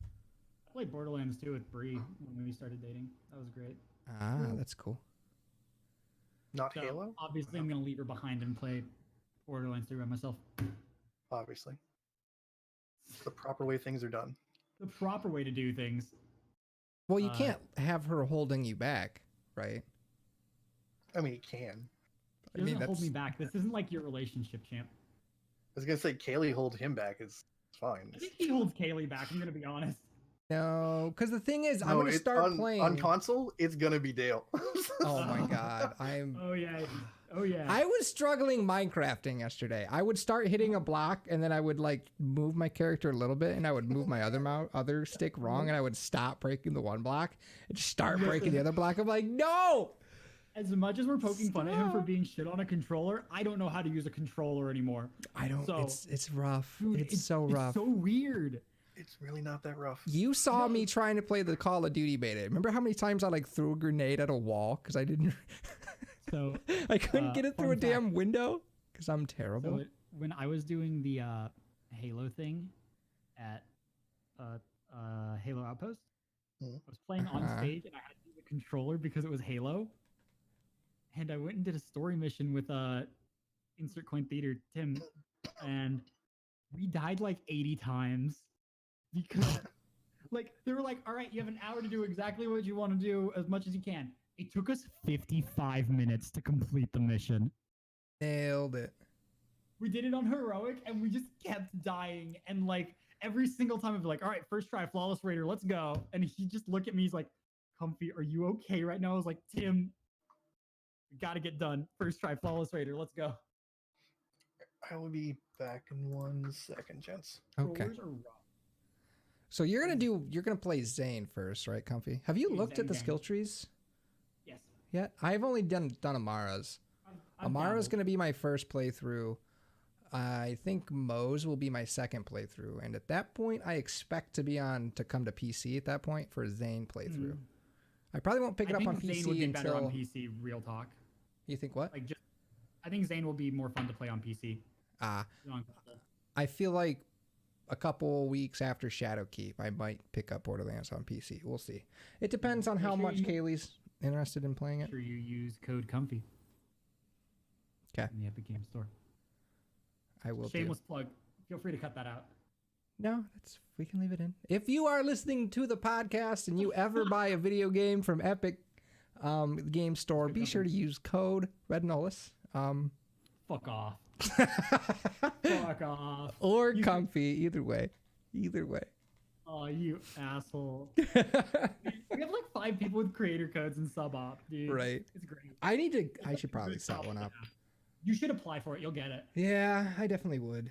S3: I played Borderlands 2 with Brie when we started dating. That was great.
S2: Ah, that's cool.
S4: Not Halo?
S3: Obviously, I'm going to leave her behind and play Borderlands 3 by myself.
S4: Obviously. It's the proper way things are done.
S3: The proper way to do things.
S2: Well, you can't have her holding you back, right?
S4: I mean, you can.
S3: She doesn't hold me back. This isn't like your relationship, champ.
S4: I was going to say, Kaylee hold him back is fine.
S3: I think he holds Kaylee back, I'm going to be honest.
S2: No, because the thing is, I'm going to start playing.
S4: On console, it's going to be Dale.
S2: Oh my god.
S3: Oh yeah. Oh yeah.
S2: I was struggling Minecrafting yesterday. I would start hitting a block and then I would like move my character a little bit and I would move my other stick wrong and I would stop breaking the one block and just start breaking the other block. I'm like, no!
S3: As much as we're poking fun at him for being shit on a controller, I don't know how to use a controller anymore.
S2: I don't.
S3: So,
S2: it's rough.
S3: Dude,
S2: it's so rough.
S3: It's so weird.
S4: It's really not that rough.
S2: You saw me trying to play the Call of Duty beta. Remember how many times I like threw a grenade at a wall because I didn't.
S3: So
S2: I couldn't get it through a damn window because I'm terrible.
S3: So when I was doing the Halo thing at Halo Outpost, I was playing on stage and I had to use a controller because it was Halo. And I went and did a story mission with Insert Coin Theater, Tim, and we died like 80 times because like they were like, all right, you have an hour to do exactly what you want to do as much as you can. It took us 55 minutes to complete the mission.
S2: Nailed it.
S3: We did it on heroic and we just kept dying. And like every single time I'd be like, all right, first try, flawless raider, let's go. And he just looked at me, he's like, Comfy, are you okay right now? I was like, Tim, we gotta get done. First try, flawless raider, let's go.
S4: I will be back in 1 second, gents.
S2: Okay. So you're gonna play Zane first, right, Comfy? Have you looked at the skill trees?
S3: Yes.
S2: Yeah, I've only done Amara's. Amara's gonna be my first playthrough. I think Moe's will be my second playthrough, and at that point, I expect to come to PC at that point for a Zane playthrough. I probably won't pick it up on PC
S3: Zane would be better
S2: until
S3: on PC. Real talk.
S2: You think what?
S3: Like I think Zane will be more fun to play on PC.
S2: I feel like a couple weeks after Shadowkeep, I might pick up Borderlands on PC. We'll see. It depends on how much Kaylee's interested in playing it.
S3: Make sure you use code Comfy.
S2: Okay.
S3: In the Epic Games Store.
S2: I will.
S3: Shameless plug. Feel free to cut that out.
S2: No, we can leave it in. If you are listening to the podcast and you ever buy a video game from Epic Game Store, be sure to use code Rednolis.
S3: Fuck off. Fuck off.
S2: Or Comfy, either way.
S3: Oh, you asshole. We have like 5 people with creator codes and sub-op, dude.
S2: Right.
S3: It's great.
S2: I should probably set one up.
S3: You should apply for it. You'll get it.
S2: Yeah, I definitely would.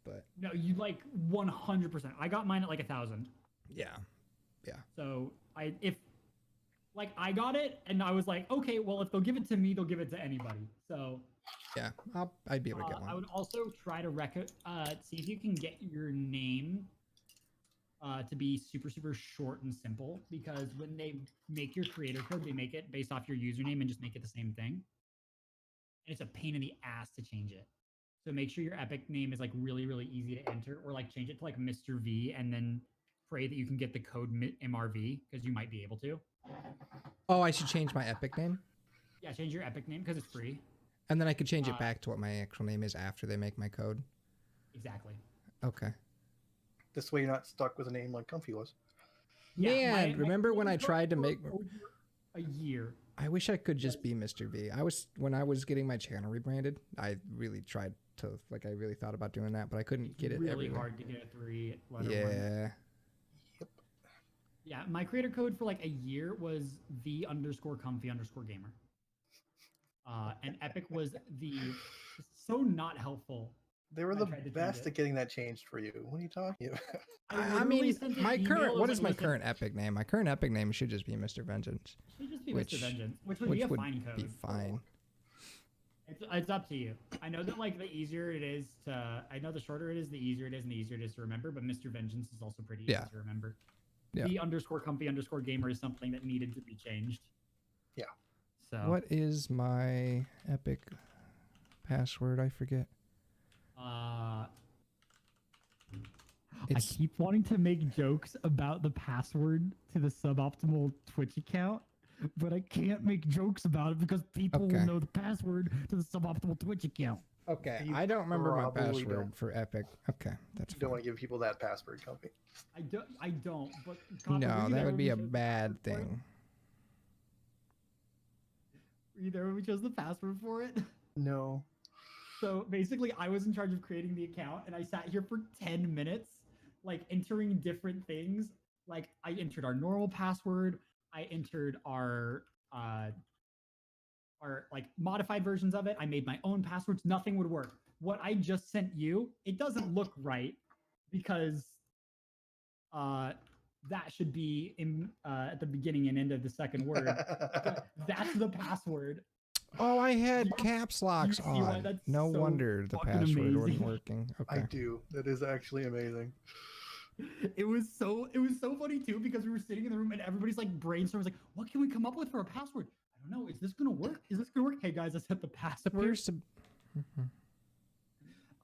S2: But
S3: no, you like 100%. I got mine at like 1,000.
S2: Yeah.
S3: So I got it and I was like, okay, well, if they'll give it to me, they'll give it to anybody. So
S2: yeah, I'd be able to get one.
S3: I would also try to see if you can get your name to be super, super short and simple, because when they make your creator code, they make it based off your username and just make it the same thing. And it's a pain in the ass to change it. So make sure your Epic name is like really, really easy to enter, or like change it to like Mr. V, and then pray that you can get the code MRV because you might be able to.
S2: Oh, I should change my Epic name,
S3: Yeah, change your Epic name because it's free.
S2: and then I could change it back to what my actual name is after they make my code.
S3: Exactly.
S2: Okay.
S4: This way, you're not stuck with a name like Comfy was.
S3: Yeah,
S2: Man, remember when I
S3: creator
S2: tried to
S3: code
S2: make?
S3: for over a year.
S2: I wish I could just be Mr. V. When I was getting my channel rebranded, I really tried to I really thought about doing that, but I couldn't get it
S3: really
S2: everywhere.
S3: hard to get a 3-letter one.
S2: Yeah.
S3: Yeah, my creator code for like a year was V_comfy_gamer. And Epic was so not helpful.
S4: They were
S3: I
S4: the
S3: tried to change
S4: best
S3: it.
S4: at getting that changed for you. What are you talking about?
S2: I
S3: literally
S2: mean,
S3: sent an
S2: my
S3: email
S2: current
S3: that
S2: what
S3: was
S2: is
S3: like,
S2: my
S3: "Listen,
S2: current Epic name? My current Epic name should just be Mr. Vengeance,
S3: it should just be
S2: which-
S3: Mr. Vengeance, which would be a fine code.
S2: be fine.
S3: It's up to you. I know that like the easier it is to, I know the shorter it is, the easier it is, and the easier it is to remember. But Mr. Vengeance is also pretty easy
S2: Yeah.
S3: to remember.
S2: Yeah.
S3: V_comfy_gamer is something that needed to be changed.
S4: Yeah.
S3: So
S2: What is my Epic password? I forget.
S3: I
S2: It's
S3: keep wanting to make jokes about the password to the suboptimal Twitch account, but I can't make jokes about it because people
S2: Okay.
S3: will know the password to the suboptimal Twitch account.
S2: okay.
S4: You
S2: I don't remember my
S4: probably
S2: password
S4: don't.
S2: for Epic. Okay, that's
S4: You don't
S2: fine.
S4: want to give people that password, Comfy.
S3: I don't, but Copper,
S2: No,
S3: were you
S2: that
S3: there
S2: would
S3: when
S2: be
S3: we
S2: a
S3: chose the
S2: bad
S3: password for it?
S2: thing.
S3: Were you there when we chose the password for it?
S4: No.
S3: So basically, I was in charge of creating the account, and I sat here for 10 minutes, like entering different things. Like I entered our normal password, I entered our like modified versions of it. I made my own passwords. Nothing would work. What I just sent you, it doesn't look right because that should be in at the beginning and end of the second word. That's the password.
S2: Oh, I had
S3: You-
S2: caps
S3: you
S2: locks
S3: see why
S2: on.
S3: that's
S2: No
S3: so
S2: wonder the
S3: fucking
S2: password wasn't
S3: amazing?
S2: working.
S4: I
S2: Okay.
S4: do. That is actually amazing.
S3: It was so funny too because we were sitting in the room and everybody's like brainstorming like, what can we come up with for a password? I don't know. Is this gonna work? Is this gonna work? Hey guys, I set the password.
S2: Appears to. Mhm.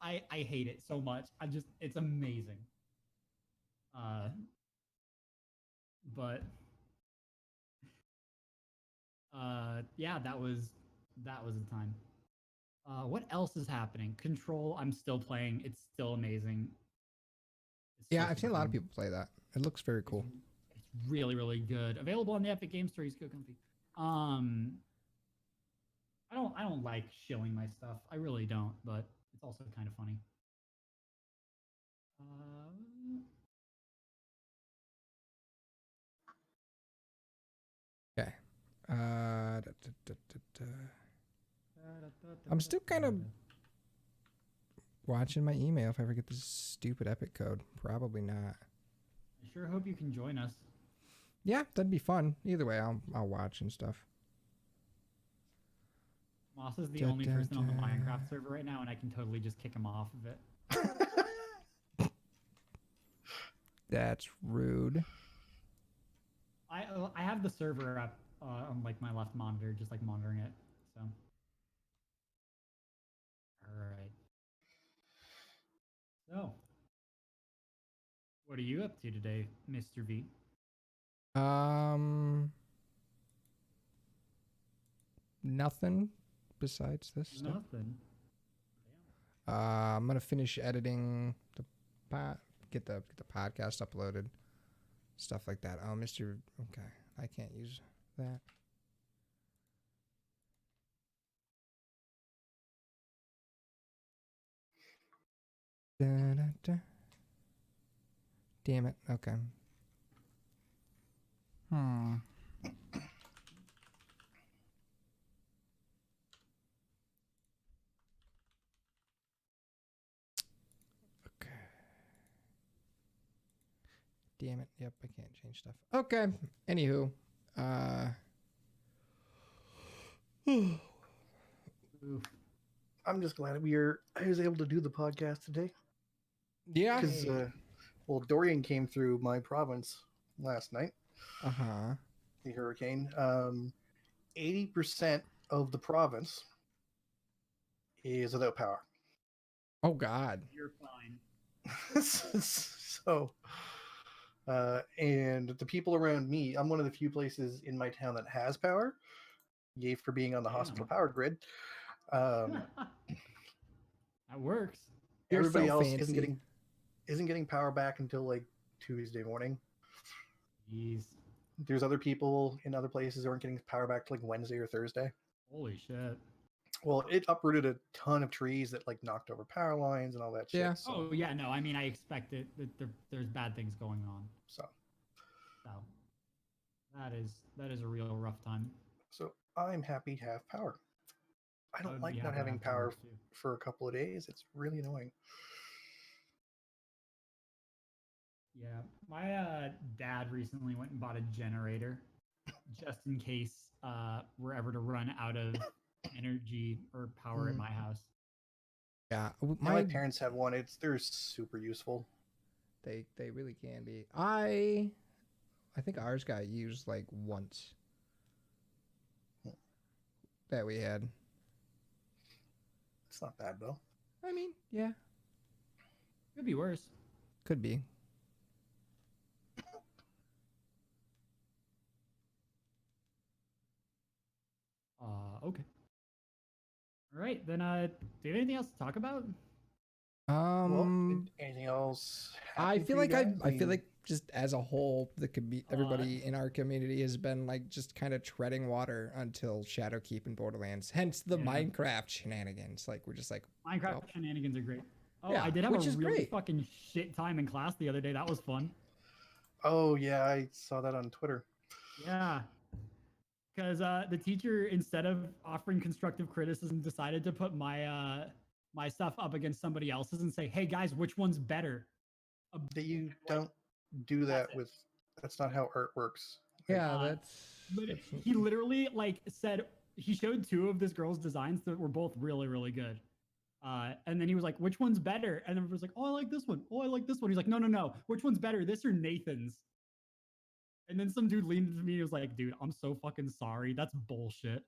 S3: I hate it so much. It's amazing. But yeah, that was the time. What else is happening? Control, I'm still playing. It's still amazing. It's
S2: Yeah,
S3: so
S2: I've seen a
S3: super
S2: lot of
S3: fun.
S2: people play that. It looks very cool.
S3: It's really, really good. Available on the Epic Game Store. He's good, comfy. I don't like shilling my stuff. I really don't, but it's also kind of funny.
S2: Okay. I'm still kind of watching my email if I ever get this stupid Epic code. Probably not.
S3: I sure hope you can join us.
S2: Yeah, that'd be fun. Either way, I'll watch and stuff.
S3: Moss is the
S2: Da,
S3: only
S2: da,
S3: person on the
S2: da.
S3: Minecraft server right now, and I can totally just kick him off of it.
S2: That's rude.
S3: I have the server up on like my left monitor, just like monitoring it. So, all right. So, what are you up to today, Mr. V?
S2: Nothing besides this stuff.
S3: Nothing.
S2: I'm gonna finish editing the get the podcast uploaded, stuff like that. Oh, Mr. Okay, I can't use that. Da, da, da. Damn it. Okay. Okay. Damn it. Yep, I can't change stuff. Okay. Anywho,
S3: Oof.
S4: I'm just glad I was able to do the podcast today
S2: yeah.
S4: because well, Dorian came through my province last night.
S2: Uh-huh.
S4: The hurricane. 80% of the province is without power.
S2: Oh God.
S3: You're fine.
S4: So, and the people around me, I'm one of the few places in my town that has power. Yay for being on the
S3: Damn.
S4: hospital power grid. Um,
S3: That works.
S2: You're
S4: everybody
S2: so
S4: else
S2: fancy.
S4: isn't getting power back until like Tuesday morning.
S3: Jeez.
S4: There's other people in other places who aren't getting power back till like Wednesday or Thursday.
S3: Holy shit.
S4: Well, it uprooted a ton of trees that like knocked over power lines and all that shit.
S2: Yeah.
S4: So,
S3: Oh yeah, no. I mean, I expect it that there's bad things going on.
S4: so
S3: So that is a real rough time.
S4: I'm happy to have power. I
S3: I
S4: don't
S3: would
S4: like
S3: be
S4: not
S3: happy to
S4: having
S3: have power
S4: power
S3: too.
S4: for a couple of days. It's really annoying.
S3: Yeah, my dad recently went and bought a generator just in case we're ever to run out of energy or power at
S4: Mm.
S3: my house.
S2: Yeah.
S4: Yeah,
S2: My
S4: my parents have one. They're super useful.
S2: they really can be. I think ours got used like once that we had.
S4: It's not bad though.
S2: I mean, yeah,
S3: Could be worse.
S2: could be.
S3: Okay. All right, then. Do you have anything else to talk about?
S4: Well,
S2: Um,
S4: anything else?
S2: I
S4: happen
S2: feel
S4: for you
S2: like I
S4: guys?
S2: I feel
S4: mean,
S2: like just as a whole, everybody in our community has been like just kind of treading water until Shadowkeep and Borderlands. Hence the
S3: Yeah.
S2: Minecraft shenanigans. Like we're just like,
S3: Minecraft
S2: well,
S3: shenanigans are great. Oh,
S2: yeah,
S3: I did have a
S2: which is
S3: really
S2: great.
S3: fucking shit time in class the other day. That was fun.
S4: oh yeah, I saw that on Twitter.
S3: Yeah. Because the teacher, instead of offering constructive criticism, decided to put my stuff up against somebody else's and say, "Hey guys, which one's better?"
S4: That you
S3: Like,
S4: don't do
S3: that's
S4: that
S3: it.
S4: with. That's not how art works. Like,
S2: Yeah,
S3: Uh, but
S2: that's
S3: he literally like said he showed two of this girl's designs that were both really really good. And then he was like, "Which one's better?" And everybody was like, "Oh, I like this one. Oh, I like this one." He's like, "No, no, no. Which one's better? This or Nathan's?" And then some dude leaned into me and was like, "Dude, I'm so fucking sorry. That's bullshit."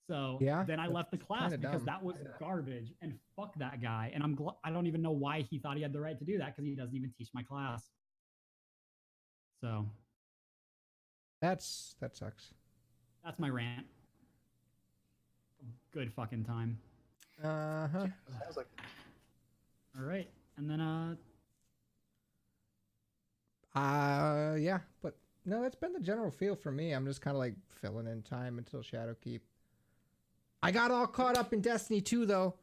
S3: So
S2: yeah.
S3: then I left the class
S2: kinda
S3: because
S2: dumb.
S3: that was garbage and fuck that guy. And I don't even know why he thought he had the right to do that because he doesn't even teach my class. So
S2: That sucks.
S3: that's my rant. Good fucking time.
S2: Uh-huh.
S4: sounds like
S3: All right. And then
S2: Yeah, but no, that's been the general feel for me. I'm just kind of like filling in time until Shadowkeep. I got all caught up in Destiny 2 though.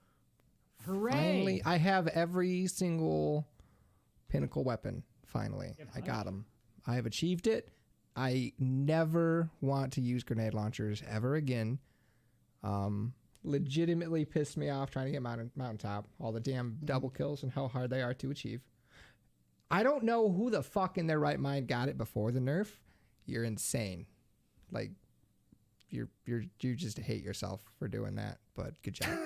S3: hooray!
S2: Finally, I have every single pinnacle weapon. Finally,
S3: Yep,
S2: I
S3: nice.
S2: got them. I have achieved it. I never want to use grenade launchers ever again. Legitimately pissed me off trying to get mountaintop. All the damn double kills and how hard they are to achieve. I don't know who the fuck in their right mind got it before the nerf. You're insane. Like you just hate yourself for doing that, but good job.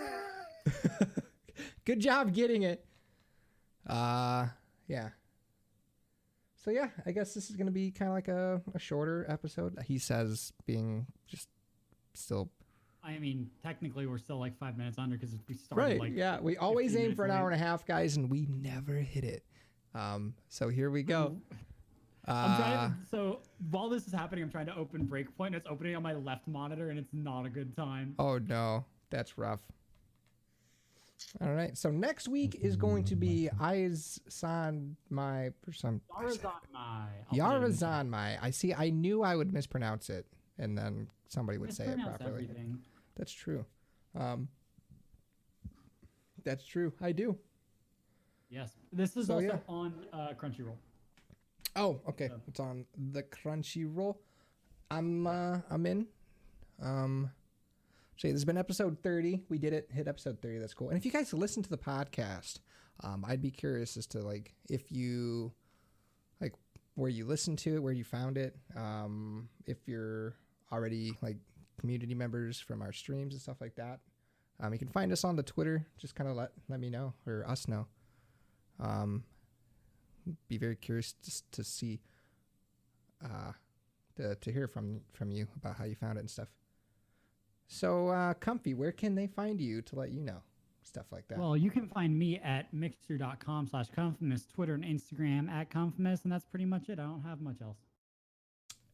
S2: Good job getting it. Yeah. So yeah, I guess this is gonna be kind of like a shorter episode. He says being just still
S3: I mean, technically, we're still like 5 minutes under because we started
S2: right.
S3: like
S2: Yeah, we always
S3: 15
S2: aim for an
S3: minutes
S2: hour
S3: late.
S2: and a half, guys, and we never hit it. So here we go.
S3: I'm trying. So while this is happening, I'm trying to open Breakpoint. And it's opening on my left monitor, and it's not a good time.
S2: Oh no, that's rough. All right, so next week is going to be Yarazanmai or some Yarazanmai. I see. I knew I would mispronounce it, and then somebody would say it
S3: Mispronounce
S2: properly.
S3: everything.
S2: That's true. That's true. I do.
S3: Yes, this is
S2: So,
S3: also
S2: yeah.
S3: on Crunchyroll.
S2: Oh, okay.
S3: So-
S2: It's on the Crunchyroll. I'm in. So yeah, this has been episode 30. We did it. Hit episode 30. That's cool. And if you guys listen to the podcast, I'd be curious as to like if you like where you listened to it, where you found it. If you're already like community members from our streams and stuff like that. You can find us on the Twitter. Just kind of let me know or us know. Be very curious to see, to hear from you about how you found it and stuff. So, Comfy, where can they find you to let you know? stuff like that.
S3: Well, you can find me at mixer.com/Confamous, Twitter and Instagram at Confamous, and that's pretty much it. I don't have much else.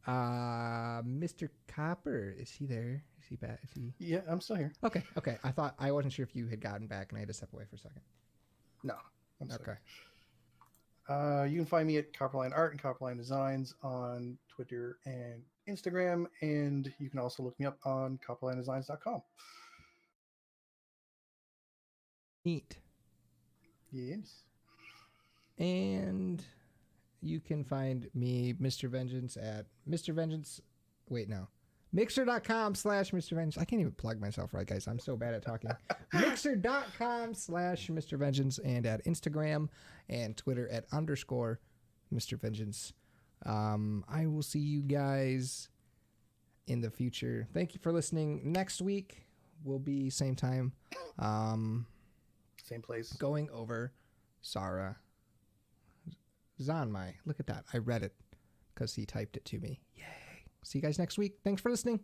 S2: Mr. Copper, is he there? Is he back? Is he?
S4: Yeah, I'm still here.
S2: Okay. I wasn't sure if you had gotten back, and I had to step away for a second.
S4: No. I'm still
S2: Okay.
S4: here. You can find me at Copperline Art and Copperline Designs on Twitter and Instagram, and you can also look me up on copperlinedesigns.com.
S2: Neat.
S4: Yes.
S2: And you can find me, Mr. Vengeance, at Mr. Vengeance. Wait, no. Mixer.com/Mr. Vengeance. I can't even plug myself right, guys. I'm so bad at talking. Mixer.com/Mr. Vengeance, and at Instagram and Twitter at _Mr. Vengeance. I will see you guys in the future. Thank you for listening. Next week will be same time.
S4: Same place.
S2: Going over Sarah Zanmai. Look at that. I read it because he typed it to me. Yay. See you guys next week. Thanks for listening.